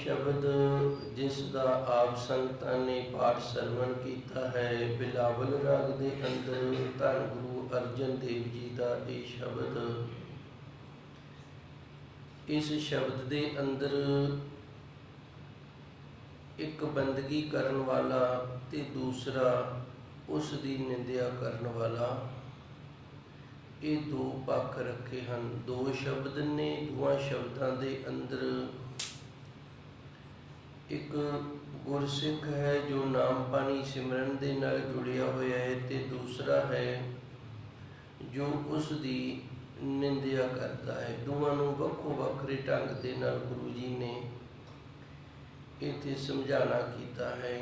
शब्द जिसका आप संगतां ने पाठ सरवण किया है। बिलावल राग के अंदर धन गुरु अर्जन देव जी का ये शब्द, इस शब्द के अंदर एक बंदगी करन वाला ते दूसरा उसकी निंदिया करन वाला, ये दो पक्ष रखे हैं। दो शब्द ने, दोवां शब्दों के अंदर एक गुरसिख है जो नाम पानी सिमरन के नाल जुड़िया होया है, ते दूसरा है जो उसकी निंदिया करता है। दोवां नूं वक्खो वखरे ढंग के नाल गुरु जी ने इत्थे समझाना कीता है।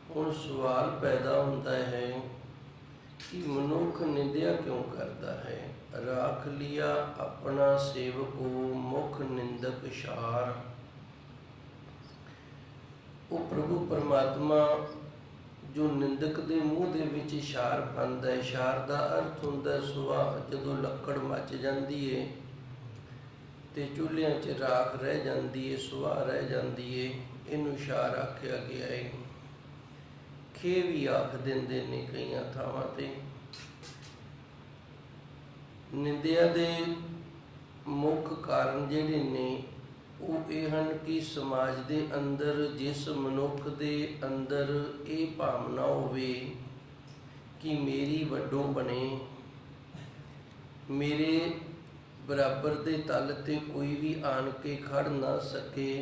हुण सवाल पैदा होता है कि मनुख निंदिया क्यों करता है। राख लिया अपना सेवको मुख निंदक शार। वो प्रभु परमात्मा जो निंदक के मूँह दे विच शार पांदा है। शार का अर्थ हुंदा सुआ, जदों लक्कड़ मच जाती है तो चूल्हियां च राख रह जाती है, सुआ रह जाती है, इनू शार आख्या गया है। खे भी आख देंदे ने कई थावां ते। निंदिया के मुख कारण जिहड़े ने वो ये हैं कि समाज के अंदर जिस मनुख के अंदर ये भावना होवे कि मेरी वड्डों बने, मेरे बराबर के तल ते कोई भी आन के खड़ ना सके,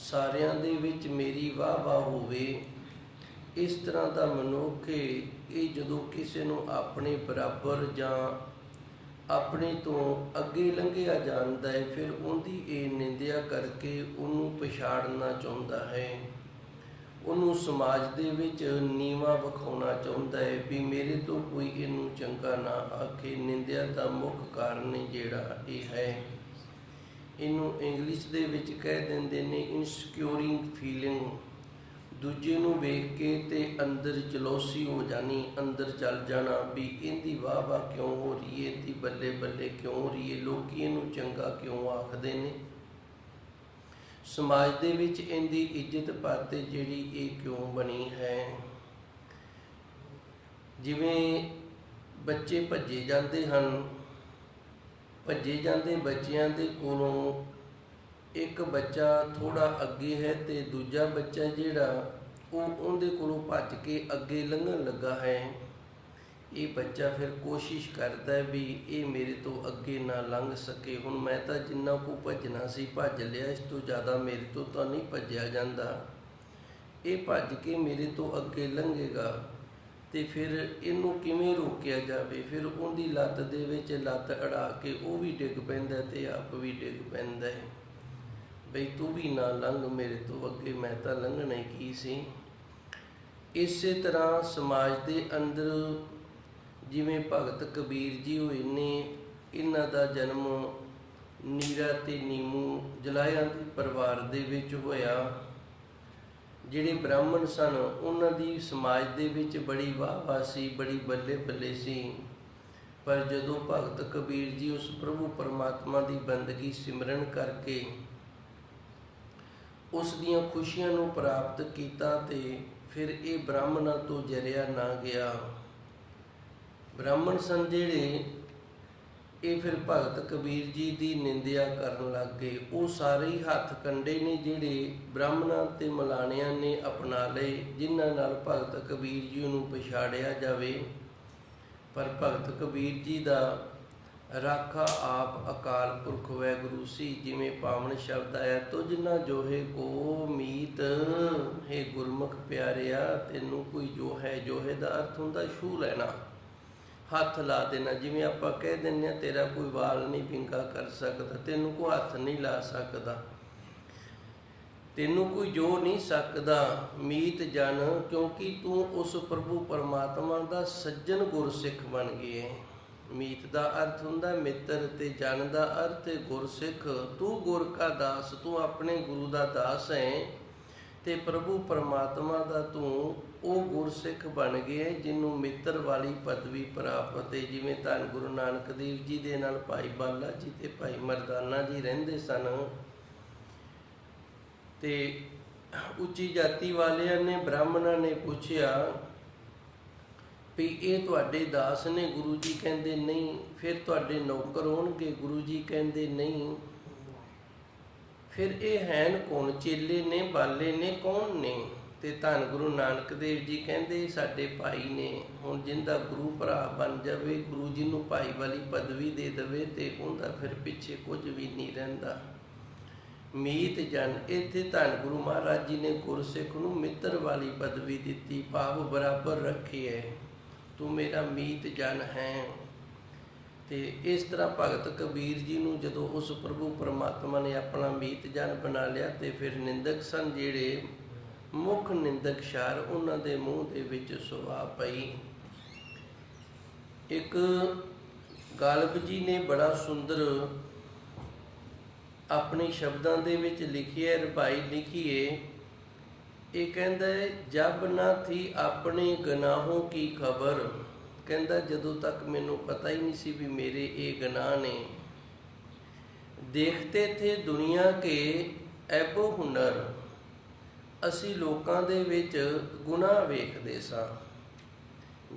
सारियां दे विच मेरी वाह वाह होवे, इस तरह का मनुख ये जदों किसी नूं अपने बराबर जां अपने तो अगे लंघिया जाता है, फिर उनकी ये निंदिया करके उन्होंने पछाड़ना चाहता है, उन्होंने समाज दे विच नीवा विखाउणा चाहता है भी मेरे तो कोई इनू चंगा ना आखे। निंदिया का मुख कारण जिहड़ा ये है, इनू इंग्लिश दे विच कह देंदे ने इनसिक्योरिंग फीलिंग। दूजे नूं वेख के ते अंदर जलौसी हो जानी, अंदर चल जाना भी इनकी वाह वाह क्यों हो रही है, इनकी बल्ले बल्ले क्यों हो रही है, लोग इनू चंगा क्यों आखदे ने, समाज दे विच इनकी इज्जत पाते जिहड़ी ये क्यों बनी है। जिवें बच्चे भज्जे जाते हैं, भज्जे जाते बच्चों के कोलों एक बच्चा थोड़ा अगे है तो दूजा बच्चा जिहड़ा वो उहदे कोलों भज के अगे लंघन लगा है। ये बच्चा फिर कोशिश करता है भी ये मेरे तो अगे ना लंघ सके। हुण मैं तो जिन्ना को भजना सी भज लिया, इस तो ज़्यादा मेरे तो नहीं भज्या जाता, ये भज के मेरे तो अगे लंघेगा तो फिर इनू किवें रोकिया जाए। फिर उनकी लत्त दे विच लत्त अड़ा के वो भी डिग पैंदा ते आप भी डिग पैंदा है बई तू भी ना लंघ मेरे तो अगे, मैं तो लंघना ही की सी। इस तरह समाज के अंदर जिवें भगत कबीर जी होए ने, इन्हां दा जन्म नीरा ते नीमू जलाया के परिवार दे विच होया। जिहड़े ब्राह्मण सन उन्हां दी समाज दे विच बड़ी वाह वाह सी, बड़ी बल्ले बल्ले सी। पर जदों भगत कबीर जी उस प्रभु परमात्मा की बंदगी सिमरन करके उस दियां खुशियां नूं प्राप्त कीता ते फिर ये ब्राह्मणों तो जरिया ना गया। ब्राह्मण सन जिहड़े ये फिर भगत कबीर जी की निंदिया करन लग गए। वो सारे ही हथ कंडे ने जिहड़े ब्राह्मणों ते मलाणियां ने अपना लए, जिन्हां नाल भगत कबीर जी नूं पछाड़िया जावे। पर भगत कबीर जी का राखा आप अकाल पुरख वैगुरु सी। जिमें पावन शब्द आया, तुझ ना जोहे को मीत, हे गुरमुख प्यारिया तेनू कोई जो है, जोहे का अर्थ हुंदा छू लेना, हथ ला देना। जिमें आप कह दें तेरा कोई वाल नहीं विंगा कर सकता, तेनू कोई हथ नहीं ला सकता, तेनू कोई जो नहीं सकता। मीत जन क्योंकि तू उस प्रभु परमात्मा का सज्जन गुरसिख बन गए। मीत का अर्थ हुंदा मित्र ते जन का अर्थ गुरसिख। तू गुर का दास, तू अपने गुरु का दास है ते प्रभु परमात्मा का तू वो गुरसिख बन गए जिन्हों मित्र वाली पदवी प्राप्त है। जिवें धन गुरु नानक देव जी दे नाल भाई बाला जी ते भाई मरदाना जी रहिंदे सन। ਤੇ ਉੱਚੀ ਜਾਤੀ ਵਾਲਿਆਂ ਨੇ, ਬ੍ਰਾਹਮਣਾਂ ਨੇ ਪੁੱਛਿਆ ਵੀ ਇਹ ਤੁਹਾਡੇ ਦਾਸ ਨੇ? ਗੁਰੂ ਜੀ ਕਹਿੰਦੇ ਨਹੀਂ। ਫਿਰ ਤੁਹਾਡੇ ਨੌਕਰ ਹੋਣਗੇ? ਗੁਰੂ ਜੀ ਕਹਿੰਦੇ ਨਹੀਂ। ਫਿਰ ਇਹ ਹੈਨ ਕੌਣ? ਚੇਲੇ ਨੇ, ਬਾਲੇ ਨੇ, ਕੌਣ ਨੇ? ਤੇ ਧੰਨ ਗੁਰੂ ਨਾਨਕ ਦੇਵ ਜੀ ਕਹਿੰਦੇ ਸਾਡੇ ਭਾਈ ਨੇ। ਹੁਣ ਜਿੰਦਾ ਗੁਰੂ ਭਰਾ ਬਣ ਜਾਵੇ, ਗੁਰੂ ਜੀ ਨੂੰ ਭਾਈ ਵਾਲੀ ਪਦਵੀ ਦੇ ਦੇਵੇ ਤੇ ਉਹਦਾ ਫਿਰ ਪਿੱਛੇ ਕੁਝ ਵੀ ਨਹੀਂ ਰਹਿੰਦਾ। ਮੀਤ ਜਨ, ਇੱਥੇ ਧੰਨ ਗੁਰੂ ਮਹਾਰਾਜ ਜੀ ਨੇ ਗੁਰਸਿੱਖ ਨੂੰ ਮਿੱਤਰ ਵਾਲੀ ਪਦਵੀ ਦਿੱਤੀ, ਭਾਵ ਬਰਾਬਰ ਰੱਖੀ ਹੈ, ਤੂੰ ਮੇਰਾ ਮੀਤ ਜਨ ਹੈ। ਤੇ ਇਸ ਤਰ੍ਹਾਂ ਭਗਤ ਕਬੀਰ ਜੀ ਨੂੰ ਜਦੋਂ ਉਸ ਪ੍ਰਭੂ ਪਰਮਾਤਮਾ ਨੇ ਆਪਣਾ ਮੀਤ ਜਨ ਬਣਾ ਲਿਆ ਤੇ ਫਿਰ ਨਿੰਦਕ ਸਨ ਜਿਹੜੇ ਮੁੱਖ ਨਿੰਦਕ ਸ਼ਾਰ, ਉਹਨਾਂ ਦੇ ਮੂੰਹ ਦੇ ਵਿੱਚ ਸੁਭਾ ਪਈ। ਇੱਕ ਗਾਲਬ ਜੀ ਨੇ ਬੜਾ ਸੁੰਦਰ ਆਪਣੇ ਸ਼ਬਦਾਂ ਦੇ ਵਿੱਚ ਲਿਖੀ ਹੈ, ਰਬਾਈ ਲਿਖੀ ਹੈ। ਇਹ ਕਹਿੰਦਾ ਹੈ, ਜਬ ਨਾ ਥੀ ਆਪਣੇ ਗੁਨਾਹੋਂ ਕੀ ਖਬਰ। ਕਹਿੰਦਾ ਜਦੋਂ ਤੱਕ ਮੈਨੂੰ ਪਤਾ ਹੀ ਨਹੀਂ ਸੀ ਵੀ ਮੇਰੇ ਇਹ ਗੁਨਾਹ ਨੇ। ਦੇਖਤੇ ਥੇ ਦੁਨੀਆ ਕੇ ਐਬੋ ਹੁਨਰ, ਅਸੀਂ ਲੋਕਾਂ ਦੇ ਵਿੱਚ ਗੁਨਾਹ ਵੇਖਦੇ ਸਾਂ।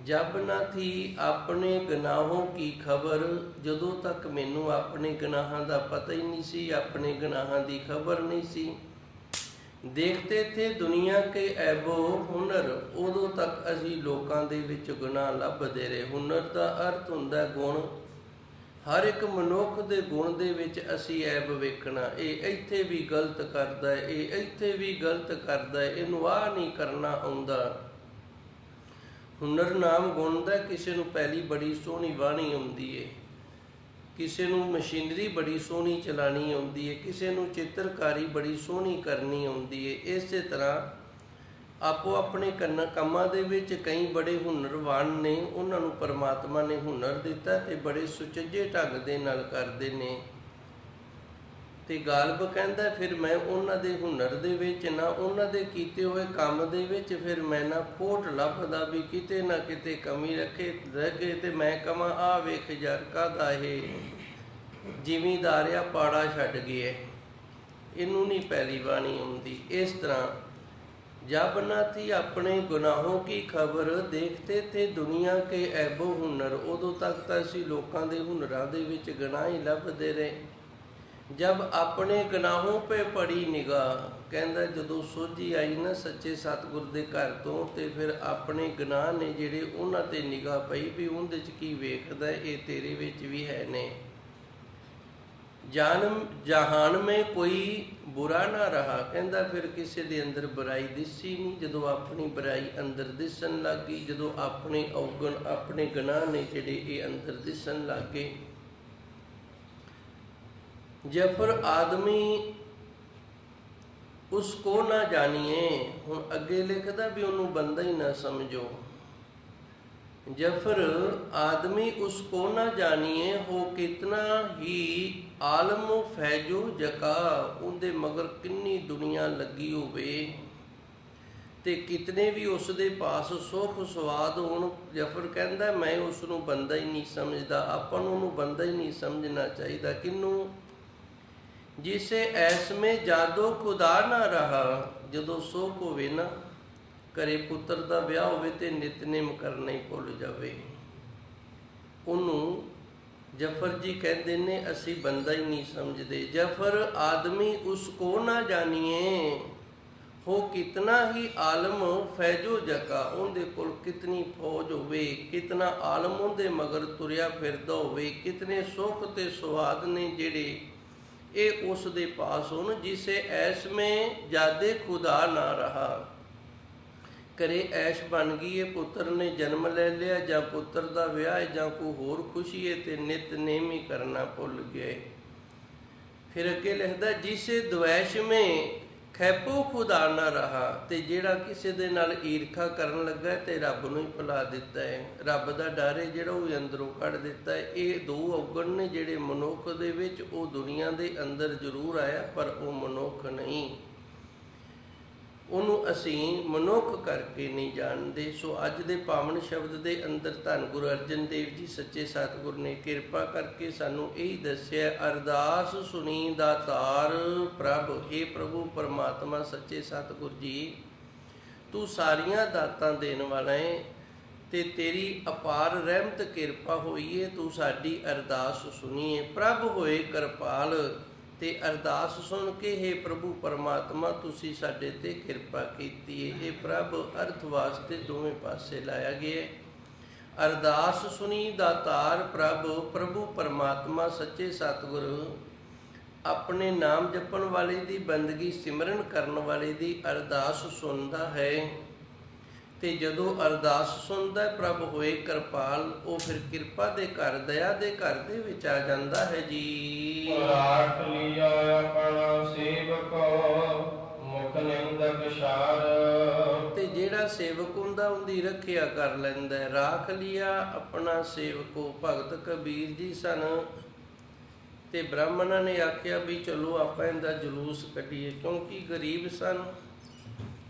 ਜਬ ਨਾ ਥੀ ਆਪਣੇ ਗੁਨਾਹੋਂ ਕੀ ਖਬਰ, ਜਦੋਂ ਤੱਕ ਮੈਨੂੰ ਆਪਣੇ ਗੁਨਾਹਾਂ ਦਾ ਪਤਾ ਹੀ ਨਹੀਂ ਸੀ, ਆਪਣੇ ਗੁਨਾਹਾਂ ਦੀ ਖਬਰ ਨਹੀਂ ਸੀ। ਦੇਖਤੇ ਥੇ ਦੁਨੀਆ ਕੇ ਐਬੋ ਹੁਨਰ, ਉਦੋਂ ਤੱਕ ਅਸੀਂ ਲੋਕਾਂ ਦੇ ਵਿੱਚ ਗੁਨਾਹ ਲੱਭਦੇ ਰਹੇ। ਹੁਨਰ ਦਾ ਅਰਥ ਹੁੰਦਾ ਗੁਣ। ਹਰ ਇੱਕ ਮਨੁੱਖ ਦੇ ਗੁਣ ਦੇ ਵਿੱਚ ਅਸੀਂ ਐਬ ਵੇਖਣਾ, ਇਹ ਇੱਥੇ ਵੀ ਗਲਤ ਕਰਦਾ, ਇਹ ਇੱਥੇ ਵੀ ਗਲਤ ਕਰਦਾ, ਇਹਨੂੰ ਆਹ ਨਹੀਂ ਕਰਨਾ ਆਉਂਦਾ। ਹੁਨਰ ਨਾਮ ਗੁਣ ਦਾ। ਕਿਸੇ ਨੂੰ ਪਹਿਲੀ ਬੜੀ ਸੋਹਣੀ ਬਾਣੀ ਆਉਂਦੀ ਹੈ, ਕਿਸੇ ਨੂੰ ਮਸ਼ੀਨਰੀ ਬੜੀ ਸੋਹਣੀ ਚਲਾਉਣੀ ਆਉਂਦੀ ਹੈ, ਕਿਸੇ ਨੂੰ ਚਿੱਤਰਕਾਰੀ ਬੜੀ ਸੋਹਣੀ ਕਰਨੀ ਆਉਂਦੀ ਹੈ। ਇਸੇ ਤਰ੍ਹਾਂ ਆਪੋ ਆਪਣੇ ਕੰਮਾਂ ਦੇ ਵਿੱਚ ਕਈ ਬੜੇ ਹੁਨਰਵਾਨ ਨੇ, ਉਹਨਾਂ ਨੂੰ ਪਰਮਾਤਮਾ ਨੇ ਹੁਨਰ ਦਿੱਤਾ ਤੇ ਬੜੇ ਸੁਚੱਜੇ ਢੰਗ ਦੇ ਨਾਲ ਕਰਦੇ ਨੇ। ਤੇ ਗਾਲਬ ਕਹਿੰਦਾ ਫਿਰ ਮੈਂ ਉਹਨਾਂ ਦੇ ਹੁਨਰ ਦੇ ਵਿੱਚ ਨਾ ਉਹਨਾਂ ਦੇ ਕੀਤੇ ਹੋਏ ਕੰਮ ਦੇ ਵਿੱਚ ਫਿਰ ਮੈਂ ਨਾ ਖੋਟ ਲੱਭਦਾ ਵੀ ਕਿਤੇ ਨਾ ਕਿਤੇ ਕਮੀ ਰਹਿ ਗਏ ਤੇ ਮੈਂ ਕਵਾਂ ਆ ਵੇਖ ਯਾਰ ਕਾਹਦਾ ਇਹ ਜ਼ਿਮੀਂਦਾਰਿਆ ਪਾੜਾ ਛੱਡ ਗਿਆ, ਇਹਨੂੰ ਨਹੀਂ ਪਹਿਲੀ ਬਾਣੀ ਆਉਂਦੀ। ਇਸ ਤਰ੍ਹਾਂ जब न थी अपने गुनाहों की खबर, देखते थे दुनिया के ऐबो हुनर, उदों तक तो असीं लोकां दे हुनरां दे विच गुनाह ही लभदे रहे। जब अपने गुनाहों पे पड़ी निगाह, कहंदा जदों सोझी आई ना सच्चे सतगुर दे घर तो ते फिर अपने गुनाह ने जिहड़े उन्हां ते निगाह पई भी उहदे च की वेखदा ये तेरे विच भी है ने। जहान में कोई बुरा ना रहा, कहंदा फिर किसी दे अंदर बुराई दिसी नहीं। जदों अपनी बुराई अंदर दिसन लग गई, जदों अपने अवगुण अपने गुनाह ने जिहड़े ये अंदर दिसन लग गए। जफर आदमी उसको ना जानिए, हुण अगे लिखदा भी उन्होंने बंदा ही ना समझो। जफर आदमी उसको ना जानिए, हो कितना ही आलम फैजो जका, उनदे मगर किन्नी दुनिया लगी होवे ते कितने भी उसदे पास सुख स्वाद होण। जफर कहंदा मैं उसनूं बंदा ही नहीं समझदा, आपां नूं उहनूं बंदा ही नहीं समझना चाहिदा। किनूं? जिसे ऐस में जादो खुदा ना रहा, जदों सुख होवे ना, घरे पुत्र का विआह होवे ते नितनेम करना ही भुल जावे, उन्हों जफर जी कहते ने असी बंदा ही नहीं समझते। जफर आदमी उसको ना जानिए, हो कितना ही आलम फैजो जका, उनके कोल कितनी फौज होवे, कितना आलम उनके मगर तुरिया फिरदा होवे, कितने सुख ते स्वाद ने जिहड़े ये उस दे पास होण। जिसे ऐस में जादे खुदा ना रहा, घरे ऐश बन गई है, पुत्र ने जन्म ले लिया जां पुत्र का विआह है जां कोई होर खुशी है ते नितनेम ही करना भुल गए। फिर अगे लिखदा जिसे द्वैश में खैपो खुदा ना रहा, ते जिहड़ा किसी दे नाल ईरखा करन लगा ते रब नूं ही भुला दिता है, रब दा डर है जिहड़ा वो अंदरों कढ दिता है। ये दो अवगुण ने जिहड़े मनुख दे विच वो दुनिया दे अंदर जरूर आया पर वो मनुख नहीं। ਉਹਨੂੰ ਅਸੀਂ ਮਨੁੱਖ ਕਰਕੇ ਨਹੀਂ ਜਾਣਦੇ। ਸੋ ਅੱਜ ਦੇ ਪਾਵਨ ਸ਼ਬਦ ਦੇ ਅੰਦਰ ਧੰਨ ਗੁਰੂ ਅਰਜਨ ਦੇਵ ਜੀ ਸੱਚੇ ਸਤਿਗੁਰ ਨੇ ਕਿਰਪਾ ਕਰਕੇ ਸਾਨੂੰ ਇਹੀ ਦੱਸਿਆ, ਅਰਦਾਸ ਸੁਣੀ ਦਾਤਾਰ ਪ੍ਰਭ। हे ਪ੍ਰਭੂ ਪਰਮਾਤਮਾ ਸੱਚੇ ਸਤਿਗੁਰ ਜੀ, ਤੂੰ ਸਾਰੀਆਂ ਦਾਤਾਂ ਦੇਣ ਵਾਲਾ ਹੈ ਤੇ ਤੇਰੀ ਅਪਾਰ ਰਹਿਮਤ ਕਿਰਪਾ ਹੋਈ ਹੈ, ਤੂੰ ਸਾਡੀ ਅਰਦਾਸ ਸੁਣੀਏ। ਪ੍ਰਭ ਹੋਏ ਕਿਰਪਾਲ, ਤੇ ਅਰਦਾਸ ਸੁਣ ਕੇ हे ਪ੍ਰਭੂ ਪਰਮਾਤਮਾ ਤੁਸੀਂ ਸਾਡੇ ਤੇ ਕਿਰਪਾ ਕੀਤੀ ਹੈ। ਇਹ ਪ੍ਰਭ ਅਰਥ ਵਾਸਤੇ ਦੋਵੇਂ ਪਾਸੇ ਲਾਇਆ ਗਿਆ। ਅਰਦਾਸ ਸੁਣੀ ਦਾਤਾਰ ਪ੍ਰਭ, ਪ੍ਰਭੂ ਪਰਮਾਤਮਾ ਸੱਚੇ ਸਤਿਗੁਰ ਆਪਣੇ ਨਾਮ ਜਪਣ ਵਾਲੇ ਦੀ ਬੰਦਗੀ ਸਿਮਰਨ ਕਰਨ ਵਾਲੇ ਦੀ ਅਰਦਾਸ ਸੁਣਦਾ ਹੈ। ਤੇ ਜਦੋਂ ਅਰਦਾਸ ਸੁਣਦਾ ਪ੍ਰਭ ਹੋਏ ਕਿਰਪਾਲ, ਉਹ ਫਿਰ ਕਿਰਪਾ ਦੇ ਘਰ, ਦਇਆ ਦੇ ਘਰ ਦੇ ਵਿੱਚ ਆ ਜਾਂਦਾ ਹੈ ਜੀ। ਰਾਖ ਲਿਆ ਆਪਣਾ ਸੇਵਕ ਮੁਖ ਨਿੰਦਕ ਸ਼ਾਰ। ਤੇ ਜਿਹੜਾ ਸੇਵਕ ਹੁੰਦਾ ਉਹਦੀ ਰੱਖਿਆ ਕਰ ਲੈਂਦਾ ਹੈ। ਰਾਖ ਲਿਆ ਆਪਣਾ ਸੇਵਕੋ, ਭਗਤ ਕਬੀਰ ਜੀ ਸਨ ਤੇ ਬ੍ਰਾਹਮਣਾਂ ਨੇ ਆਖਿਆ ਵੀ ਚਲੋ ਆਪਾਂ ਇਹਦਾ ਜਲੂਸ ਕੱਢੀਏ, ਕਿਉਂਕਿ ਗਰੀਬ ਸਨ,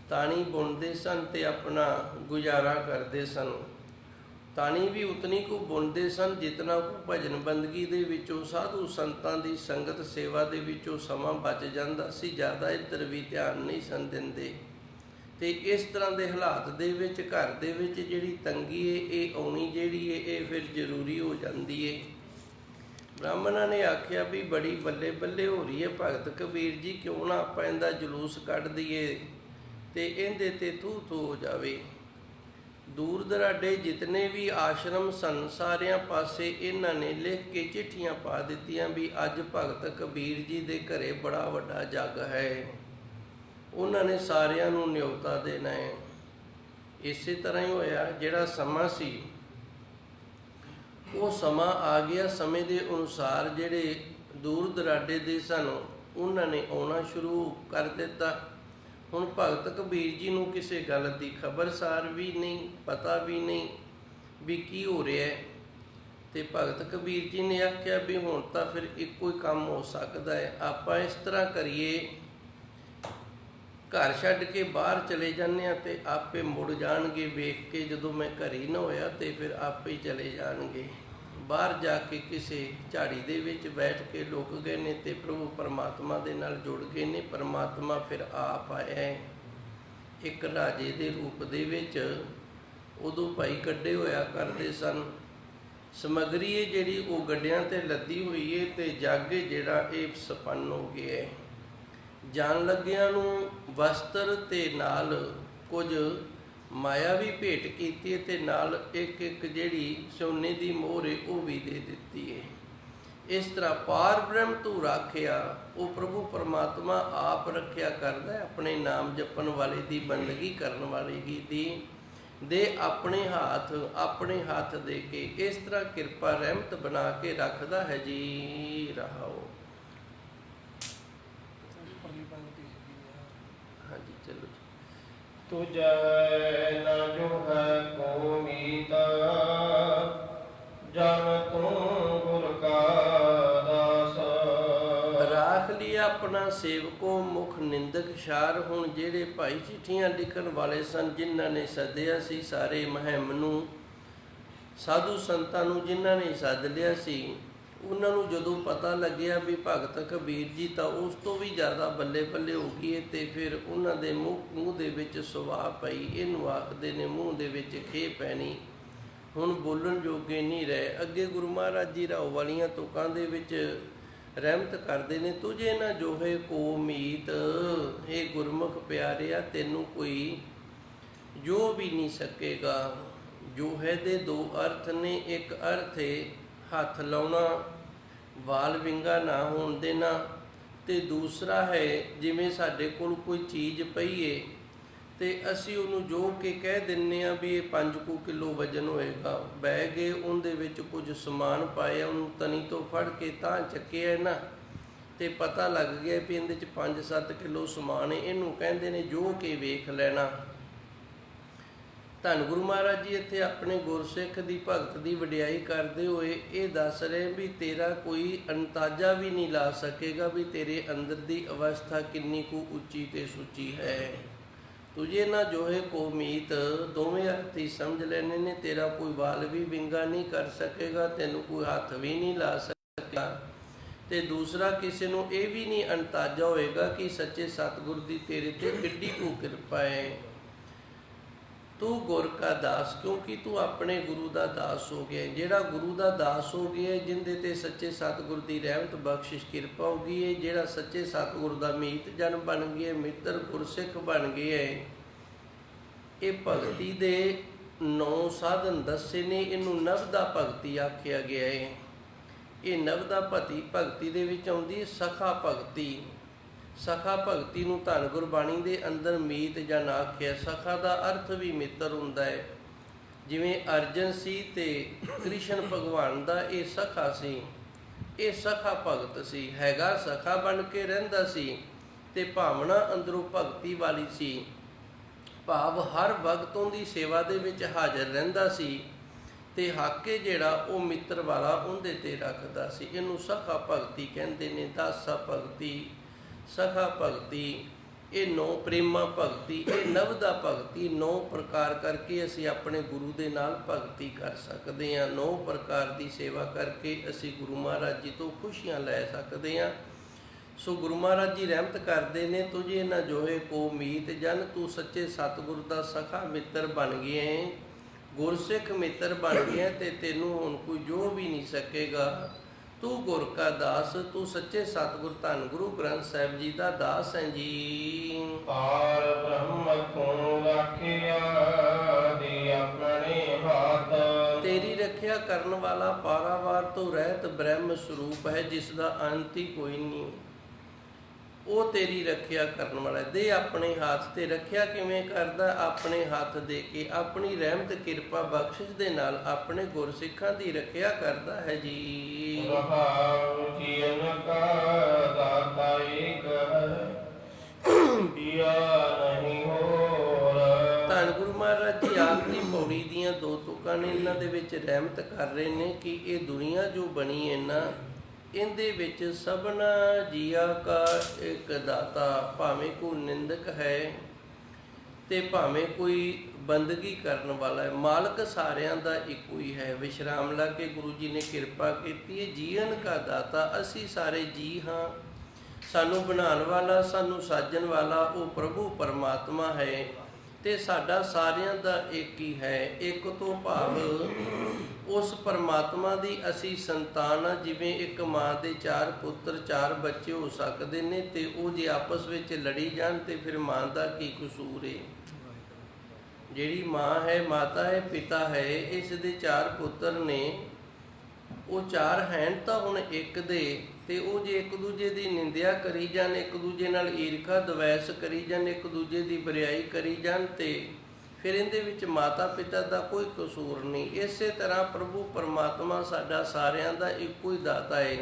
ਤਾਣੀ ਬੁਣਦੇ ਸਨ ਤੇ ਆਪਣਾ ਗੁਜ਼ਾਰਾ ਕਰਦੇ ਸਨ। ਤਾਣੀ ਵੀ ਉਤਨੀ ਕੁ ਬੁਣਦੇ ਸਨ ਜਿਤਨਾ ਕੁ ਭਜਨ ਬੰਦਗੀ ਦੇ ਵਿੱਚੋਂ, ਸਾਧੂ ਸੰਤਾਂ ਦੀ ਸੰਗਤ ਸੇਵਾ ਦੇ ਵਿੱਚੋਂ ਸਮਾਂ ਬਚ ਜਾਂਦਾ ਸੀ। ਜ਼ਿਆਦਾ ਇੱਧਰ ਵੀ ਧਿਆਨ ਨਹੀਂ ਸਨ ਦਿੰਦੇ। ਤੇ ਇਸ ਤਰ੍ਹਾਂ ਦੇ ਹਾਲਾਤ ਦੇ ਵਿੱਚ ਘਰ ਦੇ ਵਿੱਚ ਜਿਹੜੀ ਤੰਗੀ ਹੈ ਇਹ ਆਉਣੀ ਜਿਹੜੀ ਹੈ ਇਹ ਫਿਰ ਜ਼ਰੂਰੀ ਹੋ ਜਾਂਦੀ ਹੈ। ਬ੍ਰਾਹਮਣਾਂ ਨੇ ਆਖਿਆ ਵੀ ਬੜੀ ਬੱਲੇ ਬੱਲੇ ਹੋ ਰਹੀ ਹੈ ਭਗਤ ਕਬੀਰ ਜੀ, ਕਿਉਂ ਨਾ ਆਪਾਂ ਇਹਦਾ ਜਲੂਸ ਕੱਢ ਦਈਏ ਤੇ ਇਹਦੇ ਤੇ ਥੂ ਥੂ ਹੋ ਜਾਵੇ। ਦੂਰ ਦਰਾਡੇ ਜਿਤਨੇ ਵੀ ਆਸ਼ਰਮ ਸਨ ਸਾਰਿਆਂ ਪਾਸੇ ਇਹਨਾਂ ਨੇ ਲਿਖ ਕੇ ਚਿੱਠੀਆਂ ਪਾ ਦਿੱਤੀਆਂ ਵੀ ਅੱਜ ਭਗਤ ਕਬੀਰ ਜੀ ਦੇ ਘਰੇ ਬੜਾ ਵੱਡਾ ਜੱਗ ਹੈ, ਉਹਨਾਂ ਨੇ ਸਾਰਿਆਂ ਨੂੰ ਨਿਉਤਾ ਦੇਣਾ ਹੈ। ਇਸੇ ਤਰ੍ਹਾਂ ਹੀ ਹੋਇਆ। ਜਿਹੜਾ ਸਮਾਂ ਸੀ ਉਹ ਸਮਾਂ ਆ ਗਿਆ। ਸਮੇਂ ਦੇ ਅਨੁਸਾਰ ਜਿਹੜੇ ਦੂਰ ਦਰਾਡੇ ਦੇ ਸਨ ਉਹਨਾਂ ਨੇ ਆਉਣਾ ਸ਼ੁਰੂ ਕਰ ਦਿੱਤਾ। ਹੁਣ ਭਗਤ ਕਬੀਰ ਜੀ ਨੂੰ ਕਿਸੇ ਗੱਲ ਦੀ ਖਬਰਸਾਰ ਵੀ ਨਹੀਂ, ਪਤਾ ਵੀ ਨਹੀਂ ਵੀ ਕੀ ਹੋ ਰਿਹਾ ਹੈ। ਤੇ ਭਗਤ ਕਬੀਰ ਜੀ ਨੇ ਆਖਿਆ ਵੀ ਹੁਣ ਤਾਂ ਫਿਰ ਇੱਕੋ ਹੀ ਕੰਮ ਹੋ ਸਕਦਾ ਹੈ, ਆਪਾਂ ਇਸ ਤਰ੍ਹਾਂ ਕਰੀਏ, ਘਰ ਛੱਡ ਕੇ ਬਾਹਰ ਚਲੇ ਜਾਂਦੇ ਹਾਂ ਤੇ ਆਪੇ ਮੁੜ ਜਾਣਗੇ। ਵੇਖ ਕੇ ਜਦੋਂ ਮੈਂ ਘਰ ਹੀ ਨਾ ਹੋਇਆ ਤੇ ਫਿਰ ਆਪੇ ਹੀ ਚਲੇ ਜਾਣਗੇ। ਬਾਹਰ ਜਾ ਕੇ ਕਿਸੇ ਝਾੜੀ ਦੇ ਵਿੱਚ ਬੈਠ ਕੇ ਲੁਕ ਗਏ ਨੇ ਤੇ ਪ੍ਰਭੂ ਪਰਮਾਤਮਾ ਦੇ ਨਾਲ ਜੁੜ ਗਏ ਨੇ। ਪਰਮਾਤਮਾ ਫਿਰ ਆਪ ਆਇਆ ਇੱਕ ਰਾਜੇ ਦੇ ਰੂਪ ਦੇ ਵਿੱਚ। ਉਦੋਂ ਭਾਈ ਗੱਡੇ ਹੋਇਆ ਕਰਦੇ ਸਨ। ਸਮੱਗਰੀ ਹੈ ਜਿਹੜੀ ਉਹ ਗੱਡਿਆਂ ਤੇ ਲੱਦੀ ਹੋਈ ਹੈ ਤੇ ਜੱਗ ਜਿਹੜਾ ਇਹ ਸੰਪੰਨ ਹੋ ਗਿਆ ਹੈ। ਜਾਣ ਲੱਗਿਆਂ ਨੂੰ ਵਸਤਰ ਤੇ ਨਾਲ ਕੁਝ ਮਾਇਆ ਵੀ ਭੇਟ ਕੀਤੀ ਹੈ ਤੇ ਨਾਲ ਇੱਕ ਇੱਕ ਜਿਹੜੀ ਸੋਨੇ ਦੀ ਮੋਹਰ ਹੈ ਉਹ ਵੀ ਦੇ ਦਿੱਤੀ ਹੈ। ਇਸ ਤਰ੍ਹਾਂ ਪਾਰ ਬ੍ਰਹਮ ਤੂੰ ਰਾਖਿਆ, ਉਹ ਪ੍ਰਭੂ ਪਰਮਾਤਮਾ ਆਪ ਰੱਖਿਆ ਕਰਦਾ ਹੈ ਆਪਣੇ ਨਾਮ ਜਪਣ ਵਾਲੇ ਦੀ, ਬੰਦਗੀ ਕਰਨ ਵਾਲੇ ਦੀ ਦੇ ਆਪਣੇ ਹੱਥ ਦੇ ਕੇ ਇਸ ਤਰ੍ਹਾਂ ਕਿਰਪਾ ਰਹਿਮਤ ਬਣਾ ਕੇ ਰੱਖਦਾ ਹੈ ਜੀ। ਰਹਾਓ। ਹਾਂਜੀ ਚਲੋ ਜੀ। ਤੁਝੈ ਨ ਜੋ ਹੈ ਕੋ ਮੀਤ, ਜਨ ਤੂੰ ਗੁਰ ਕਾ ਦਾਸ। ਰਾਖ ਲਿਆ ਆਪਣਾ ਸੇਵਕੋ ਮੁਖ ਨਿੰਦਕ ਸ਼ਾਰ। ਹੁਣ ਜਿਹੜੇ ਭਾਈ ਚਿੱਠੀਆਂ ਲਿਖਣ ਵਾਲੇ ਸਨ, ਜਿਨ੍ਹਾਂ ਨੇ ਸੱਦਿਆ ਸੀ ਸਾਰੇ ਮੁਹਿੰਮ ਨੂੰ, ਸਾਧੂ ਸੰਤਾਂ ਨੂੰ ਜਿਨ੍ਹਾਂ ਨੇ ਸੱਦ ਲਿਆ ਸੀ, ਉਹਨਾਂ ਨੂੰ ਜਦੋਂ ਪਤਾ ਲੱਗਿਆ ਵੀ ਭਗਤ ਕਬੀਰ ਜੀ ਤਾਂ ਉਸ ਤੋਂ ਵੀ ਜ਼ਿਆਦਾ ਬੱਲੇ ਬੱਲੇ ਹੋ ਗਈ ਤੇ ਫਿਰ ਉਹਨਾਂ ਦੇ ਮੂੰਹ ਦੇ ਵਿੱਚ ਸੁਆਹ ਪਈ। ਇਹਨੂੰ ਆਖਦੇ ਨੇ ਮੂੰਹ ਦੇ ਵਿੱਚ ਖੇ ਪੈਣੀ। ਹੁਣ ਬੋਲਣ ਜੋਗੇ ਨਹੀਂ ਰਹੇ। ਅੱਗੇ ਗੁਰੂ ਮਹਾਰਾਜ ਜੀ ਰਾਓ ਵਾਲੀਆਂ ਤੁਕਾਂ ਦੇ ਵਿੱਚ ਰਹਿਮਤ ਕਰਦੇ ਨੇ, ਤੁਝੇ ਨਾ ਜੋਹੇ ਕੋ ਮੀਤ। ਇਹ ਗੁਰਮੁਖ ਪਿਆਰਿਆ ਤੈਨੂੰ ਕੋਈ ਜੋ ਵੀ ਨਹੀਂ ਸਕੇਗਾ। ਜੋਹੇ ਦੇ ਦੋ ਅਰਥ ਨੇ। ਇੱਕ ਅਰਥ ਹੈ ਹੱਥ ਲਾਉਣਾ, ਵਾਲ ਵਿੰਗਾ ਨਾ ਹੋਣ ਦੇਣਾ, ਤੇ ਦੂਸਰਾ ਹੈ ਜਿਵੇਂ ਸਾਡੇ ਕੋਲ ਕੋਈ ਚੀਜ਼ ਪਈ ਹੈ ਤੇ ਅਸੀਂ ਉਹਨੂੰ ਜੋ ਕੇ ਕਹਿ ਦਿੰਦੇ ਹਾਂ ਵੀ ਇਹ 5 ਕਿਲੋ ਵਜ਼ਨ ਹੋਏਗਾ। ਬਹਿ ਗਏ, ਉਹਦੇ ਵਿੱਚ ਕੁਝ ਸਮਾਨ ਪਾਇਆ, ਉਹਨੂੰ ਤਣੀ ਤੋਂ ਫੜ ਕੇ ਤਾਂ ਚੱਕਿਆ ਨਾ ਤੇ ਪਤਾ ਲੱਗ ਗਿਆ ਵੀ ਇਹਦੇ 'ਚ 5-7 ਕਿਲੋ ਸਮਾਨ ਹੈ। ਇਹਨੂੰ ਕਹਿੰਦੇ ਨੇ ਜੋ ਕੇ ਵੇਖ ਲੈਣਾ। ਧੰਨ ਗੁਰੂ ਮਹਾਰਾਜ ਜੀ ਇੱਥੇ ਆਪਣੇ ਗੁਰਸਿੱਖ ਦੀ ਭਗਤ ਦੀ ਵਡਿਆਈ ਕਰਦੇ ਹੋਏ ਇਹ ਦੱਸ ਰਹੇ ਵੀ ਤੇਰਾ ਕੋਈ ਅੰਦਾਜ਼ਾ ਵੀ ਨਹੀਂ ਲਾ ਸਕੇਗਾ ਵੀ ਤੇਰੇ ਅੰਦਰ ਦੀ ਅਵਸਥਾ ਕਿੰਨੀ ਕੁ ਉੱਚੀ ਤੇ ਸੁੱਚੀ ਹੈ। ਤੁਝੇ ਨਾ ਜੋਹੇ ਕੋ ਮੀਤ, ਦੋਵੇਂ ਅਰਥ ਹੀ ਸਮਝ ਲੈਣੇ ਨੇ। ਤੇਰਾ ਕੋਈ ਵਾਲ ਵੀ ਵਿੰਗਾ ਨਹੀਂ ਕਰ ਸਕੇਗਾ, ਤੈਨੂੰ ਕੋਈ ਹੱਥ ਵੀ ਨਹੀਂ ਲਾ ਸਕੇਗਾ। ਤੇ ਦੂਸਰਾ, ਕਿਸੇ ਨੂੰ ਇਹ ਵੀ ਨਹੀਂ ਅੰਦਾਜ਼ਾ ਹੋਏਗਾ ਕਿ ਸੱਚੇ ਸਤਿਗੁਰ ਦੀ ਤੇਰੇ ਤੇ ਕਿੱਡੀ ਕੁ ਕਿਰਪਾ ਹੈ। ਤੂੰ ਗੁਰ ਕਾ ਦਾਸ, ਕਿਉਂਕਿ ਤੂੰ ਆਪਣੇ ਗੁਰੂ ਦਾ ਦਾਸ ਹੋ ਗਿਆ। ਜਿਹੜਾ ਗੁਰੂ ਦਾ ਦਾਸ ਹੋ ਗਿਆ, ਜਿੰਦੇ ਤੇ ਸੱਚੇ ਸਤਿਗੁਰ ਦੀ ਰਹਿਮਤ ਬਖਸ਼ਿਸ਼ ਕਿਰਪਾ ਹੋ ਗਈ ਹੈ, ਜਿਹੜਾ ਸੱਚੇ ਸਤਿਗੁਰ ਦਾ ਮੀਤ ਜਨ ਬਣ ਗਿਆ, ਮਿੱਤਰ ਗੁਰਸਿੱਖ ਬਣ ਗਿਆ ਹੈ। ਇਹ ਭਗਤੀ ਦੇ 9 ਸਾਧਨ ਦੱਸੇ ਨੇ। ਇਹਨੂੰ ਨਵਦਾ ਭਗਤੀ ਆਖਿਆ ਗਿਆ ਹੈ। ਇਹ ਨਵਦਾ ਭਗਤੀ ਦੇ ਵਿੱਚ ਆਉਂਦੀ ਹੈ ਸਖਾ ਭਗਤੀ। ਸਖਾ ਭਗਤੀ ਨੂੰ ਧੰਨ ਗੁਰਬਾਣੀ ਦੇ ਅੰਦਰ ਮੀਤ ਜਨ ਆਖਿਆ। ਸਖਾ ਦਾ ਅਰਥ ਵੀ ਮਿੱਤਰ ਹੁੰਦਾ ਹੈ। ਜਿਵੇਂ ਅਰਜਨ ਸੀ ਤੇ ਕ੍ਰਿਸ਼ਨ ਭਗਵਾਨ ਦਾ ਇਹ ਸਖਾ ਸੀ, ਇਹ ਸਖਾ ਭਗਤ ਸੀ। ਹੈਗਾ ਸਖਾ ਬਣ ਕੇ ਰਹਿੰਦਾ ਸੀ ਤੇ ਭਾਵਨਾ ਅੰਦਰੋਂ ਭਗਤੀ ਵਾਲੀ ਸੀ। ਭਾਵ ਹਰ ਵਕਤ ਉਹਦੀ ਸੇਵਾ ਦੇ ਵਿੱਚ ਹਾਜ਼ਰ ਰਹਿੰਦਾ ਸੀ ਤੇ ਹਾਕੇ ਜਿਹੜਾ ਉਹ ਮਿੱਤਰ ਵਾਲਾ ਉਹਦੇ ਤੇ ਰੱਖਦਾ ਸੀ। ਇਹਨੂੰ ਸਖਾ ਭਗਤੀ ਕਹਿੰਦੇ ਨੇ। ਦਾਸਾ ਭਗਤੀ, ਸਖਾ ਭਗਤੀ, ਇਹ 9 ਪ੍ਰੇਮਾ ਭਗਤੀ, ਇਹ ਨਵਦਾ ਭਗਤੀ। 9 ਪ੍ਰਕਾਰ ਕਰਕੇ ਅਸੀਂ ਆਪਣੇ ਗੁਰੂ ਦੇ ਨਾਲ ਭਗਤੀ ਕਰ ਸਕਦੇ ਹਾਂ। 9 ਪ੍ਰਕਾਰ ਦੀ ਸੇਵਾ ਕਰਕੇ ਅਸੀਂ ਗੁਰੂ ਮਹਾਰਾਜ ਜੀ ਤੋਂ ਖੁਸ਼ੀਆਂ ਲੈ ਸਕਦੇ ਹਾਂ। ਸੋ ਗੁਰੂ ਮਹਾਰਾਜ ਜੀ ਰਹਿਮਤ ਕਰਦੇ ਨੇ, ਤੁਝੇ ਨਾ ਜੋਹੇ ਕੋ ਮੀਤ ਜਨ, ਤੂੰ ਸੱਚੇ ਸਤਿਗੁਰ ਦਾ ਸਖਾ ਮਿੱਤਰ ਬਣ ਗਿਆ ਹੈ, ਗੁਰਸਿੱਖ ਮਿੱਤਰ ਬਣ ਗਿਆ ਤੇ ਤੈਨੂੰ ਹੁਣ ਕੋਈ ਜੋ ਵੀ ਨਹੀਂ ਸਕੇਗਾ। ਤੂੰ ਗੁਰ ਕਾ ਦਾਸ, ਤੂੰ ਸੱਚੇ ਸਤਿਗੁਰ ਧੰਨ ਗੁਰੂ ਗ੍ਰੰਥ ਸਾਹਿਬ ਜੀ ਦਾ ਦਾਸ ਹੈ ਜੀ। ਪਾਰ ਬ੍ਰਹਮ ਕੋ ਰਾਖਿਆ ਦੇ ਆਪਣੇ ਹਾਥ, ਤੇਰੀ ਰੱਖਿਆ ਕਰਨ ਵਾਲਾ ਪਾਰਾਵਾਰ ਤੋਂ ਰਹਿਤ ਬ੍ਰਹਮ ਸਰੂਪ ਹੈ, ਜਿਸ ਦਾ ਅੰਤ ਹੀ ਕੋਈ ਨਹੀਂ। ਉਹ ਤੇਰੀ ਰੱਖਿਆ ਕਰਨ ਵਾਲਾ। ਦੇ ਆਪਣੇ ਹੱਥ ਤੇ ਰੱਖਿਆ ਕਿਵੇਂ ਕਰਦਾ? ਆਪਣੇ ਹੱਥ ਦੇ ਕੇ ਆਪਣੀ ਰਹਿਮਤ ਕਿਰਪਾ ਬਖਸ਼ਿਸ਼ ਦੇ ਨਾਲ ਆਪਣੇ ਗੁਰਸਿੱਖਾਂ ਦੀ ਰੱਖਿਆ ਕਰਦਾ ਹੈ ਜੀ। ਰਹਾਉ ਜੀਵਨ ਕਾ ਦਾਤਾ ਏਕ ਹੈ, ਪਿਆ ਨਹੀਂ ਹੋਰ। ਧੰਨ ਗੁਰੂ ਮਹਾਰਾਜ ਜੀ ਆਖਰੀ ਪੌੜੀ ਦੀਆਂ 2 ਤੁਕਾਂ ਨੇ। ਇਹਨਾਂ ਦੇ ਵਿੱਚ ਰਹਿਮਤ ਕਰ ਰਹੇ ਨੇ ਕਿ ਇਹ ਦੁਨੀਆ ਜੋ ਬਣੀ ਹੈ ਨਾ, ਇਹਦੇ ਵਿੱਚ ਸਭਨਾ ਜੀਆ ਕਾ ਇੱਕ ਦਾਤਾ, ਭਾਵੇਂ ਕੋਈ ਨਿੰਦਕ ਹੈ ਤੇ ਭਾਵੇਂ ਕੋਈ ਬੰਦਗੀ ਕਰਨ ਵਾਲਾ ਹੈ, ਮਾਲਕ ਸਾਰਿਆਂ ਦਾ ਇੱਕੋ ਹੀ ਹੈ। ਵਿਸ਼ਰਾਮ ਲਾ ਕੇ ਗੁਰੂ ਜੀ ਨੇ ਕਿਰਪਾ ਕੀਤੀ ਹੈ। ਜੀਵਨ ਕਾ ਦਾਤਾ, ਅਸੀਂ ਸਾਰੇ ਜੀ ਹਾਂ। ਸਾਨੂੰ ਬਣਾਉਣ ਵਾਲਾ, ਸਾਨੂੰ ਸਾਜਣ ਵਾਲਾ ਉਹ ਪ੍ਰਭੂ ਪਰਮਾਤਮਾ ਹੈ ਤੇ ਸਾਡਾ ਸਾਰਿਆਂ ਦਾ ਇੱਕ ਹੀ ਹੈ। ਇੱਕ ਤੋਂ ਭਾਵ ਉਸ ਪਰਮਾਤਮਾ ਦੀ ਅਸੀਂ ਸੰਤਾਨ ਆ। ਜਿਵੇਂ ਇੱਕ ਮਾਂ ਦੇ 4 ਪੁੱਤਰ 4 ਬੱਚੇ ਹੋ ਸਕਦੇ ਨੇ ਤੇ ਉਹ ਜੇ ਆਪਸ ਵਿੱਚ ਲੜੀ ਜਾਣ ਤੇ ਫਿਰ ਮਾਂ ਦਾ ਕੀ ਕਸੂਰ ਹੈ? ਜਿਹੜੀ ਮਾਂ ਹੈ, ਮਾਤਾ ਹੈ, ਪਿਤਾ ਹੈ, ਇਸ ਦੇ 4 ਪੁੱਤਰ ਨੇ। ਉਹ 4 ਹੈਣ ਤਾਂ ਹੁਣ ਇੱਕ ਦੇ, ਤੇ ਉਹ ਜੇ ਇੱਕ ਦੂਜੇ ਦੀ ਨਿੰਦਿਆ ਕਰੀ ਜਾਣ, ਇੱਕ ਦੂਜੇ ਨਾਲ ਈਰਖਾ ਦਵੈਸ ਕਰੀ ਜਾਣ, ਇੱਕ ਦੂਜੇ ਦੀ ਬਰਿਆਈ ਕਰੀ ਜਾਣ ਤੇ ਫਿਰ ਇਹਦੇ ਵਿੱਚ ਮਾਤਾ ਪਿਤਾ ਦਾ ਕੋਈ ਕਸੂਰ ਨਹੀਂ। ਇਸੇ ਤਰ੍ਹਾਂ ਪ੍ਰਭੂ ਪਰਮਾਤਮਾ ਸਾਡਾ ਸਾਰਿਆਂ ਦਾ ਇੱਕੋ ਹੀ ਦਾਤਾ ਹੈ।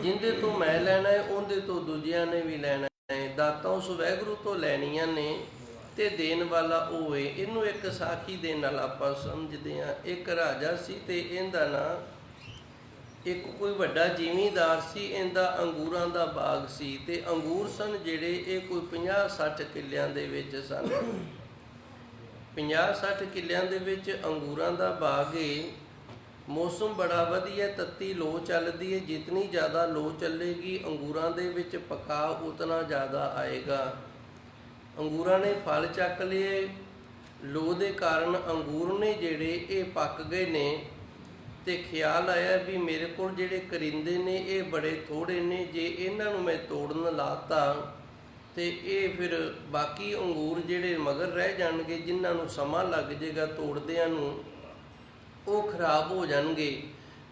ਜਿੰਦੇ ਤੋਂ ਮੈਂ ਲੈਣਾ ਹੈ ਉਹਦੇ ਤੋਂ ਦੂਜਿਆਂ ਨੇ ਵੀ ਲੈਣਾ ਹੈ। ਦਾਤਾਂ ਉਸ ਵਾਹਿਗੁਰੂ ਤੋਂ ਲੈਣੀਆਂ ਨੇ ਤੇ ਦੇਣ ਵਾਲਾ ਉਹ ਹੈ। ਇਹਨੂੰ ਇੱਕ ਸਾਖੀ ਦੇ ਨਾਲ ਆਪਾਂ ਸਮਝਦੇ ਹਾਂ। ਇੱਕ ਰਾਜਾ ਸੀ ਤੇ ਇਹਦਾ ਨਾਂ, ਇੱਕ ਕੋਈ ਵੱਡਾ ਜ਼ਿਮੀਂਦਾਰ ਸੀ, ਇਹਦਾ ਅੰਗੂਰਾਂ ਦਾ ਬਾਗ ਸੀ ਤੇ ਅੰਗੂਰ ਸਨ ਜਿਹੜੇ ਇਹ ਕੋਈ 50-60 ਕਿੱਲਿਆਂ ਦੇ ਵਿੱਚ ਸਨ। 50-60 ਕਿੱਲਿਆਂ ਦੇ ਵਿੱਚ ਅੰਗੂਰਾਂ ਦਾ ਬਾਗ ਹੈ। ਮੌਸਮ ਬੜਾ ਵਧੀਆ, ਤੱਤੀ ਲੋ ਚੱਲਦੀ ਹੈ। ਜਿਤਨੀ ਜ਼ਿਆਦਾ ਲੋ ਚੱਲੇਗੀ ਅੰਗੂਰਾਂ ਦੇ ਵਿੱਚ ਪਕਾਅ ਉਤਨਾ ਜ਼ਿਆਦਾ ਆਏਗਾ। ਅੰਗੂਰਾਂ ਨੇ ਫਲ ਚੱਕ ਲਏ। ਲੋ ਦੇ ਕਾਰਨ ਅੰਗੂਰ ਨੇ ਜਿਹੜੇ ਇਹ ਪੱਕ ਗਏ ਨੇ ਤੇ ਖਿਆਲ ਆਇਆ ਵੀ ਮੇਰੇ ਕੋਲ ਜਿਹੜੇ ਕਰਿੰਦੇ ਨੇ ਇਹ ਬੜੇ ਥੋੜੇ ਨੇ, ਜੇ ਇਹਨਾਂ ਨੂੰ ਮੈਂ ਤੋੜਨ ਲਾਤਾ ਤੇ ਇਹ ਫਿਰ ਬਾਕੀ ਅੰਗੂਰ ਜਿਹੜੇ ਮਗਰ ਰਹਿ ਜਾਣਗੇ, ਜਿਨ੍ਹਾਂ ਨੂੰ ਸਮਾਂ ਲੱਗ ਜਾਏਗਾ ਤੋੜਦਿਆਂ ਨੂੰ, ਉਹ ਖਰਾਬ ਹੋ ਜਾਣਗੇ।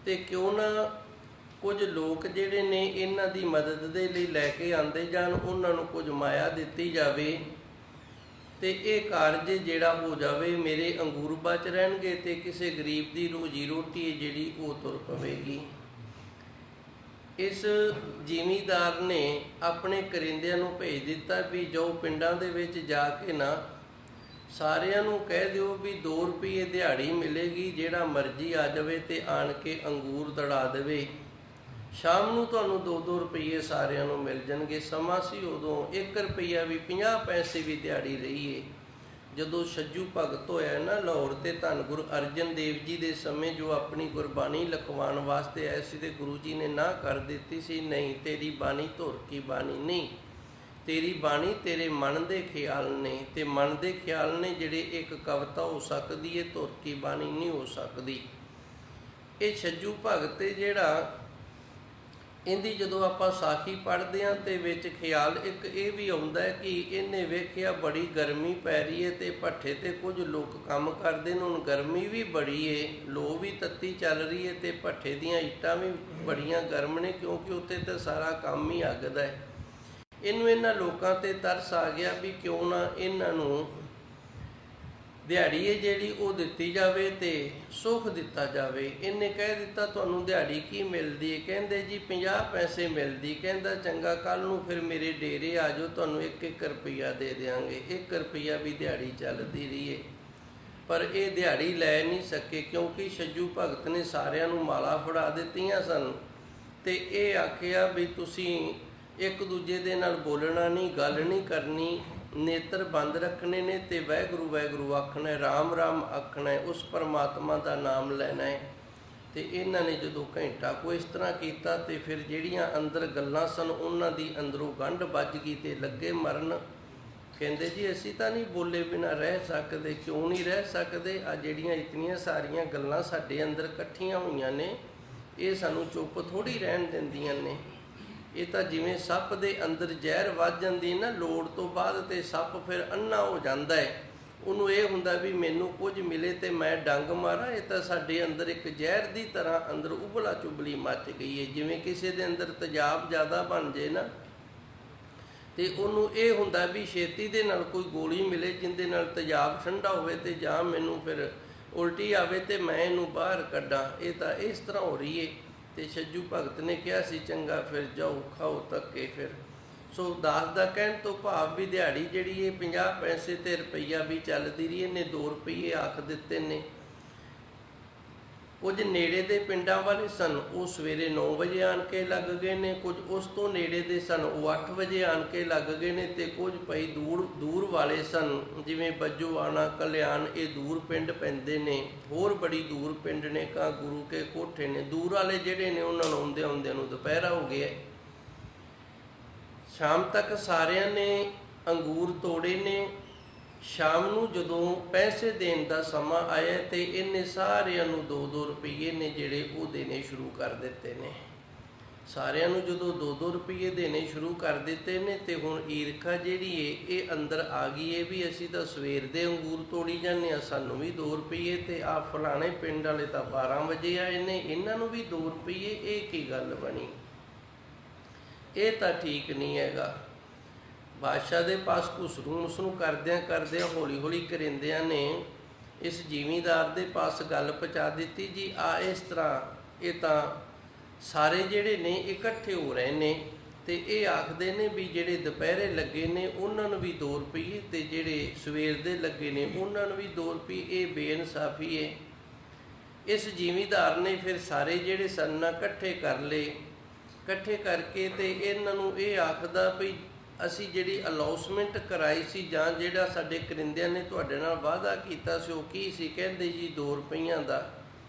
ਤੇ ਕਿਉਂ ਨਾ ਕੁਝ ਲੋਕ ਜਿਹੜੇ ਨੇ ਇਹਨਾਂ ਦੀ ਮਦਦ ਦੇ ਲਈ ਲੈ ਕੇ ਆਉਂਦੇ ਜਾਣ, ਉਹਨਾਂ ਨੂੰ ਕੁਝ ਮਾਇਆ ਦਿੱਤੀ ਜਾਵੇ ਤੇ ਇਹ ਕਾਰਜ ਜਿਹੜਾ ਹੋ ਜਾਵੇ, ਮੇਰੇ ਅੰਗੂਰ ਬਚ ਰਹਿਣਗੇ ਤੇ ਕਿਸੇ ਗਰੀਬ ਦੀ ਰੋਜੀ ਰੋਟੀ ਹੈ ਜਿਹੜੀ ਉਹ ਤੁਰ ਪਵੇਗੀ। ਇਸ ਜ਼ਿਮੀਂਦਾਰ ਨੇ ਆਪਣੇ ਕਰਿੰਦਿਆਂ ਨੂੰ ਭੇਜ ਦਿੱਤਾ ਵੀ ਜੋ ਪਿੰਡਾਂ ਦੇ ਵਿੱਚ ਜਾ ਕੇ ਨਾ ਸਾਰਿਆਂ ਨੂੰ ਕਹਿ ਦਿਓ ਵੀ 2 ਰੁਪਏ ਦਿਹਾੜੀ ਮਿਲੇਗੀ, ਜਿਹੜਾ ਮਰਜ਼ੀ ਆ ਜਾਵੇ ਤੇ ਆਣ ਕੇ ਅੰਗੂਰ ਦੜਾ ਦੇਵੇ। ਸ਼ਾਮ ਨੂੰ ਤੁਹਾਨੂੰ 2-2 ਰੁਪਈਏ ਸਾਰਿਆਂ ਨੂੰ ਮਿਲ ਜਾਣਗੇ। ਸਮਾਂ ਸੀ ਉਦੋਂ 1 ਰੁਪਈਆ ਵੀ 50 ਪੈਸੇ ਵੀ ਦਿਹਾੜੀ ਰਹੀਏ। ਜਦੋਂ ਛੱਜੂ ਭਗਤ ਹੋਇਆ ਨਾ ਲਾਹੌਰ, ਤੇ ਧੰਨ ਗੁਰੂ ਅਰਜਨ ਦੇਵ ਜੀ ਦੇ ਸਮੇਂ ਜੋ ਆਪਣੀ ਗੁਰਬਾਣੀ ਲਿਖਵਾਉਣ ਵਾਸਤੇ ਆਏ ਸੀ, ਤੇ ਗੁਰੂ ਜੀ ਨੇ ਨਾ ਕਰ ਦਿੱਤੀ ਸੀ, ਨਹੀਂ ਤੇਰੀ ਬਾਣੀ ਧੁਰ ਕੀ ਬਾਣੀ ਨਹੀਂ, ਤੇਰੀ ਬਾਣੀ ਤੇਰੇ ਮਨ ਦੇ ਖਿਆਲ ਨੇ, ਤੇ ਮਨ ਦੇ ਖਿਆਲ ਨੇ ਜਿਹੜੇ ਇੱਕ ਕਵਿਤਾ ਹੋ ਸਕਦੀ ਹੈ, ਧੁਰ ਕੀ ਬਾਣੀ ਨਹੀਂ ਹੋ ਸਕਦੀ। ਇਹ ਛੱਜੂ ਭਗਤ ਜਿਹੜਾ ਇਹਦੀ ਜਦੋਂ ਆਪਾਂ ਸਾਖੀ ਪੜ੍ਹਦੇ ਹਾਂ ਤੇ ਵਿੱਚ ਖਿਆਲ ਇੱਕ ਇਹ ਵੀ ਆਉਂਦਾ ਹੈ ਕਿ ਇਹਨੇ ਵੇਖਿਆ ਬੜੀ ਗਰਮੀ ਪੈ ਰਹੀ ਹੈ ਤੇ ਭੱਠੇ ਤੇ ਕੁਝ ਲੋਕ ਕੰਮ ਕਰਦੇ ਨੇ, ਹੁਣ ਗਰਮੀ ਵੀ ਬੜੀ ਹੈ, ਲੋ ਵੀ ਤੱਤੀ ਚੱਲ ਰਹੀ ਹੈ ਤੇ ਭੱਠੇ ਦੀਆਂ ਇੱਟਾਂ ਵੀ ਬੜੀਆਂ ਗਰਮ ਨੇ, ਕਿਉਂਕਿ ਉੱਥੇ ਤਾਂ ਸਾਰਾ ਕੰਮ ਹੀ ਅੱਗ ਦਾ ਹੈ। ਇਹਨੂੰ ਇਹਨਾਂ ਲੋਕਾਂ ਤੇ ਤਰਸ ਆ ਗਿਆ ਵੀ ਕਿਉਂ ਨਾ ਇਹਨਾਂ ਨੂੰ ਦਿਹਾੜੀ ਹੈ ਜਿਹੜੀ ਉਹ ਦਿੱਤੀ ਜਾਵੇ ਤੇ ਸੁੱਖ ਦਿੱਤਾ ਜਾਵੇ। ਇਹਨੇ ਕਹਿ ਦਿੱਤਾ ਤੁਹਾਨੂੰ ਦਿਹਾੜੀ ਕੀ ਮਿਲਦੀ ਹੈ? ਕਹਿੰਦੇ ਜੀ 50 ਪੈਸੇ ਮਿਲਦੀ। ਕਹਿੰਦਾ ਚੰਗਾ, ਕੱਲ੍ਹ ਨੂੰ ਫਿਰ ਮੇਰੇ ਡੇਰੇ ਆ ਜਾਓ, ਤੁਹਾਨੂੰ 1-1 ਰੁਪਈਆ ਦੇ ਦਿਆਂਗੇ। 1 ਰੁਪਈਆ ਵੀ ਦਿਹਾੜੀ ਚੱਲਦੀ ਰਹੀ ਹੈ, ਪਰ ਇਹ ਦਿਹਾੜੀ ਲੈ ਨਹੀਂ ਸਕੇ, ਕਿਉਂਕਿ ਛੱਜੂ ਭਗਤ ਨੇ ਸਾਰਿਆਂ ਨੂੰ ਮਾਲਾ ਫੜਾ ਦਿੱਤੀਆਂ ਸਨ ਤੇ ਇਹ ਆਖਿਆ ਵੀ ਤੁਸੀਂ ਇੱਕ ਦੂਜੇ ਦੇ ਨਾਲ ਬੋਲਣਾ ਨਹੀਂ, ਗੱਲ ਨਹੀਂ ਕਰਨੀ, ਨੇਤਰ ਬੰਦ ਰੱਖਣੇ ਨੇ ਤੇ ਵਾਹਿਗੁਰੂ ਵਾਹਿਗੁਰੂ ਆਖਣਾ ਹੈ, ਰਾਮ ਰਾਮ ਆਖਣਾ ਹੈ, ਉਸ ਪਰਮਾਤਮਾ ਦਾ ਨਾਮ ਲੈਣਾ ਹੈ। ਤੇ ਇਹਨਾਂ ਨੇ ਜਦੋਂ ਘੰਟਾ ਕੋ ਇਸ ਤਰ੍ਹਾਂ ਕੀਤਾ ਤੇ ਫਿਰ ਜਿਹੜੀਆਂ ਅੰਦਰ ਗੱਲਾਂ ਸਨ ਉਹਨਾਂ ਦੀ ਅੰਦਰੋਂ ਗੰਢ ਵੱਜ ਗਈ ਤੇ ਲੱਗੇ ਮਰਨ। ਕਹਿੰਦੇ ਜੀ ਅਸੀਂ ਤਾਂ ਨਹੀਂ ਬੋਲੇ ਬਿਨਾਂ ਰਹਿ ਸਕਦੇ। ਕਿਉਂ ਨਹੀਂ ਰਹਿ ਸਕਦੇ? ਆ ਜਿਹੜੀਆਂ ਇਤਨੀਆਂ ਸਾਰੀਆਂ ਗੱਲਾਂ ਸਾਡੇ ਅੰਦਰ ਇਕੱਠੀਆਂ ਹੋਈਆਂ ਨੇ, ਇਹ ਸਾਨੂੰ ਚੁੱਪ ਥੋੜ੍ਹੀ ਰਹਿਣ ਦਿੰਦੀਆਂ ਨੇ। ਇਹ ਤਾਂ ਜਿਵੇਂ ਸੱਪ ਦੇ ਅੰਦਰ ਜ਼ਹਿਰ ਵੱਜ ਜਾਂਦੀ ਨਾ ਲੋੜ ਤੋਂ ਬਾਅਦ, ਤੇ ਸੱਪ ਫਿਰ ਅੰਨਾ ਹੋ ਜਾਂਦਾ ਹੈ। ਉਹਨੂੰ ਇਹ ਹੁੰਦਾ ਵੀ ਮੈਨੂੰ ਕੁਝ ਮਿਲੇ ਤੇ ਮੈਂ ਡੰਗ ਮਾਰਾਂ। ਇਹ ਤਾਂ ਸਾਡੇ ਅੰਦਰ ਇੱਕ ਜ਼ਹਿਰ ਦੀ ਤਰ੍ਹਾਂ ਅੰਦਰ ਉਬਲਾ ਚੁਬਲੀ ਮੱਚ ਗਈ ਹੈ। ਜਿਵੇਂ ਕਿਸੇ ਦੇ ਅੰਦਰ ਤੇਜ਼ਾਬ ਜ਼ਿਆਦਾ ਬਣ ਜੇ ਨਾ, ਤੇ ਉਹਨੂੰ ਇਹ ਹੁੰਦਾ ਵੀ ਛੇਤੀ ਦੇ ਨਾਲ ਕੋਈ ਗੋਲੀ ਮਿਲੇ ਜਿਹਦੇ ਨਾਲ ਤੇਜ਼ਾਬ ਠੰਡਾ ਹੋਵੇ ਤੇ ਜਾਂ ਮੈਨੂੰ ਫਿਰ ਉਲਟੀ ਆਵੇ ਤੇ ਮੈਂ ਇਹਨੂੰ ਬਾਹਰ ਕੱਢਾਂ। ਇਹ ਤਾਂ ਇਸ ਤਰ੍ਹਾਂ ਹੋ ਰਹੀ ਹੈ। ਤੇ ਛੱਜੂ ਭਗਤ ਨੇ ਕਿਹਾ ਸੀ ਚੰਗਾ ਫਿਰ ਜਾਓ ਖਾਓ ਧੱਕੇ ਫਿਰ। ਸੋ ਦਾਸ ਦਾ ਕਹਿਣ ਤੋਂ ਭਾਵ ਵੀ ਦਿਹਾੜੀ ਜਿਹੜੀ ਇਹ 50 ਪੈਸੇ ਤੇ ਰੁਪਈਆ ਵੀ ਚੱਲਦੀ ਰਹੀ। ਇਹਨੇ 2 ਰੁਪਈਏ ਆਖ ਦਿੱਤੇ ਨੇ। ਕੁਝ ਨੇੜੇ ਦੇ ਪਿੰਡਾਂ ਵਾਲੇ ਸਨ, ਉਹ ਸਵੇਰੇ 9 ਵਜੇ ਆਣ ਕੇ ਲੱਗ ਗਏ ਨੇ। ਕੁਝ ਉਸ ਤੋਂ ਨੇੜੇ ਦੇ ਸਨ, ਉਹ 8 ਵਜੇ ਆਣ ਕੇ ਲੱਗ ਗਏ ਨੇ। ਤੇ ਕੁਝ ਭਾਈ ਦੂਰ ਵਾਲੇ ਸਨ, ਜਿਵੇਂ ਬੱਜੋਆਣਾ, ਕਲਿਆਣ, ਇਹ ਦੂਰ ਪਿੰਡ ਪੈਂਦੇ ਨੇ। ਹੋਰ ਬੜੀ ਦੂਰ ਪਿੰਡ ਨੇ, ਕਾ ਗੁਰੂ ਕੇ ਕੋਠੇ ਨੇ। ਦੂਰ ਵਾਲੇ ਜਿਹੜੇ ਨੇ ਉਹਨਾਂ ਨੂੰ ਆਉਂਦਿਆਂ ਨੂੰ ਦੁਪਹਿਰਾ ਹੋ ਗਿਆ। ਸ਼ਾਮ ਤੱਕ ਸਾਰਿਆਂ ਨੇ ਅੰਗੂਰ ਤੋੜੇ ਨੇ। ਸ਼ਾਮ ਨੂੰ ਜਦੋਂ ਪੈਸੇ ਦੇਣ ਦਾ ਸਮਾਂ ਆਇਆ ਤੇ ਇਹਨੇ ਸਾਰਿਆਂ ਨੂੰ 2-2 ਰੁਪਈਏ ਨੇ ਜਿਹੜੇ ਉਹ ਦੇਣੇ ਸ਼ੁਰੂ ਕਰ ਦਿੱਤੇ ਨੇ। ਸਾਰਿਆਂ ਨੂੰ ਜਦੋਂ 2-2 ਰੁਪਈਏ ਦੇਣੇ ਸ਼ੁਰੂ ਕਰ ਦਿੱਤੇ ਨੇ ਤੇ ਹੁਣ ਈਰਖਾ ਜਿਹੜੀ ਏ ਇਹ ਅੰਦਰ ਆ ਗਈ ਏ ਵੀ ਅਸੀਂ ਤਾਂ ਸਵੇਰ ਦੇ ਅੰਗੂਰ ਤੋੜੀ ਜਾਂਦੇ ਹਾਂ, ਸਾਨੂੰ ਵੀ 2 ਰੁਪਈਏ, ਤੇ ਆ ਫਲਾਣੇ ਪਿੰਡ ਵਾਲੇ ਤਾਂ 12 ਵਜੇ ਆਏ ਨੇ, ਇਹਨਾਂ ਨੂੰ ਵੀ 2 ਰੁਪਈਏ। ਇਹ ਕੀ ਗੱਲ ਬਣੀ? ਇਹ ਤਾਂ ਠੀਕ ਨਹੀਂ ਹੈਗਾ। ਬਾਦਸ਼ਾਹ ਦੇ ਪਾਸ ਘੁਸਰੂ ਕਰਦਿਆਂ ਹੌਲੀ ਹੌਲੀ ਕਰਿੰਦਿਆਂ ਨੇ ਇਸ ਜ਼ਿਮੀਂਦਾਰ ਦੇ ਪਾਸ ਗੱਲ ਪਹੁੰਚਾ ਦਿੱਤੀ। ਜੀ ਆ ਇਸ ਤਰ੍ਹਾਂ ਇਹ ਤਾਂ ਸਾਰੇ ਜਿਹੜੇ ਨੇ ਇਕੱਠੇ ਹੋ ਰਹੇ ਨੇ ਤੇ ਇਹ ਆਖਦੇ ਨੇ ਵੀ ਜਿਹੜੇ ਦੁਪਹਿਰੇ ਲੱਗੇ ਨੇ ਉਹਨਾਂ ਨੂੰ ਵੀ 2 ਰੁਪਈਏ ਤੇ ਜਿਹੜੇ ਸਵੇਰ ਦੇ ਲੱਗੇ ਨੇ ਉਹਨਾਂ ਨੂੰ ਵੀ 2 ਰੁਪਈਏ। ਇਹ ਬੇਇਨਸਾਫੀ ਹੈ। ਇਸ ਜ਼ਿਮੀਂਦਾਰ ਨੇ ਫਿਰ ਸਾਰੇ ਜਿਹੜੇ ਸਨ ਇਕੱਠੇ ਕਰ ਲਏ। ਇਕੱਠੇ ਕਰਕੇ ਤੇ ਇਹਨਾਂ ਨੂੰ ਇਹ ਆਖਦਾ ਵੀ ਅਸੀਂ ਜਿਹੜੀ ਅਲਾਉਸਮੈਂਟ ਕਰਾਈ ਸੀ ਜਾਂ ਜਿਹੜਾ ਸਾਡੇ ਕਰਿੰਦਿਆਂ ਨੇ ਤੁਹਾਡੇ ਨਾਲ ਵਾਅਦਾ ਕੀਤਾ ਸੀ ਉਹ ਕੀ ਸੀ? ਕਹਿੰਦੇ ਜੀ 2 ਰੁਪਈਆਂ ਦਾ।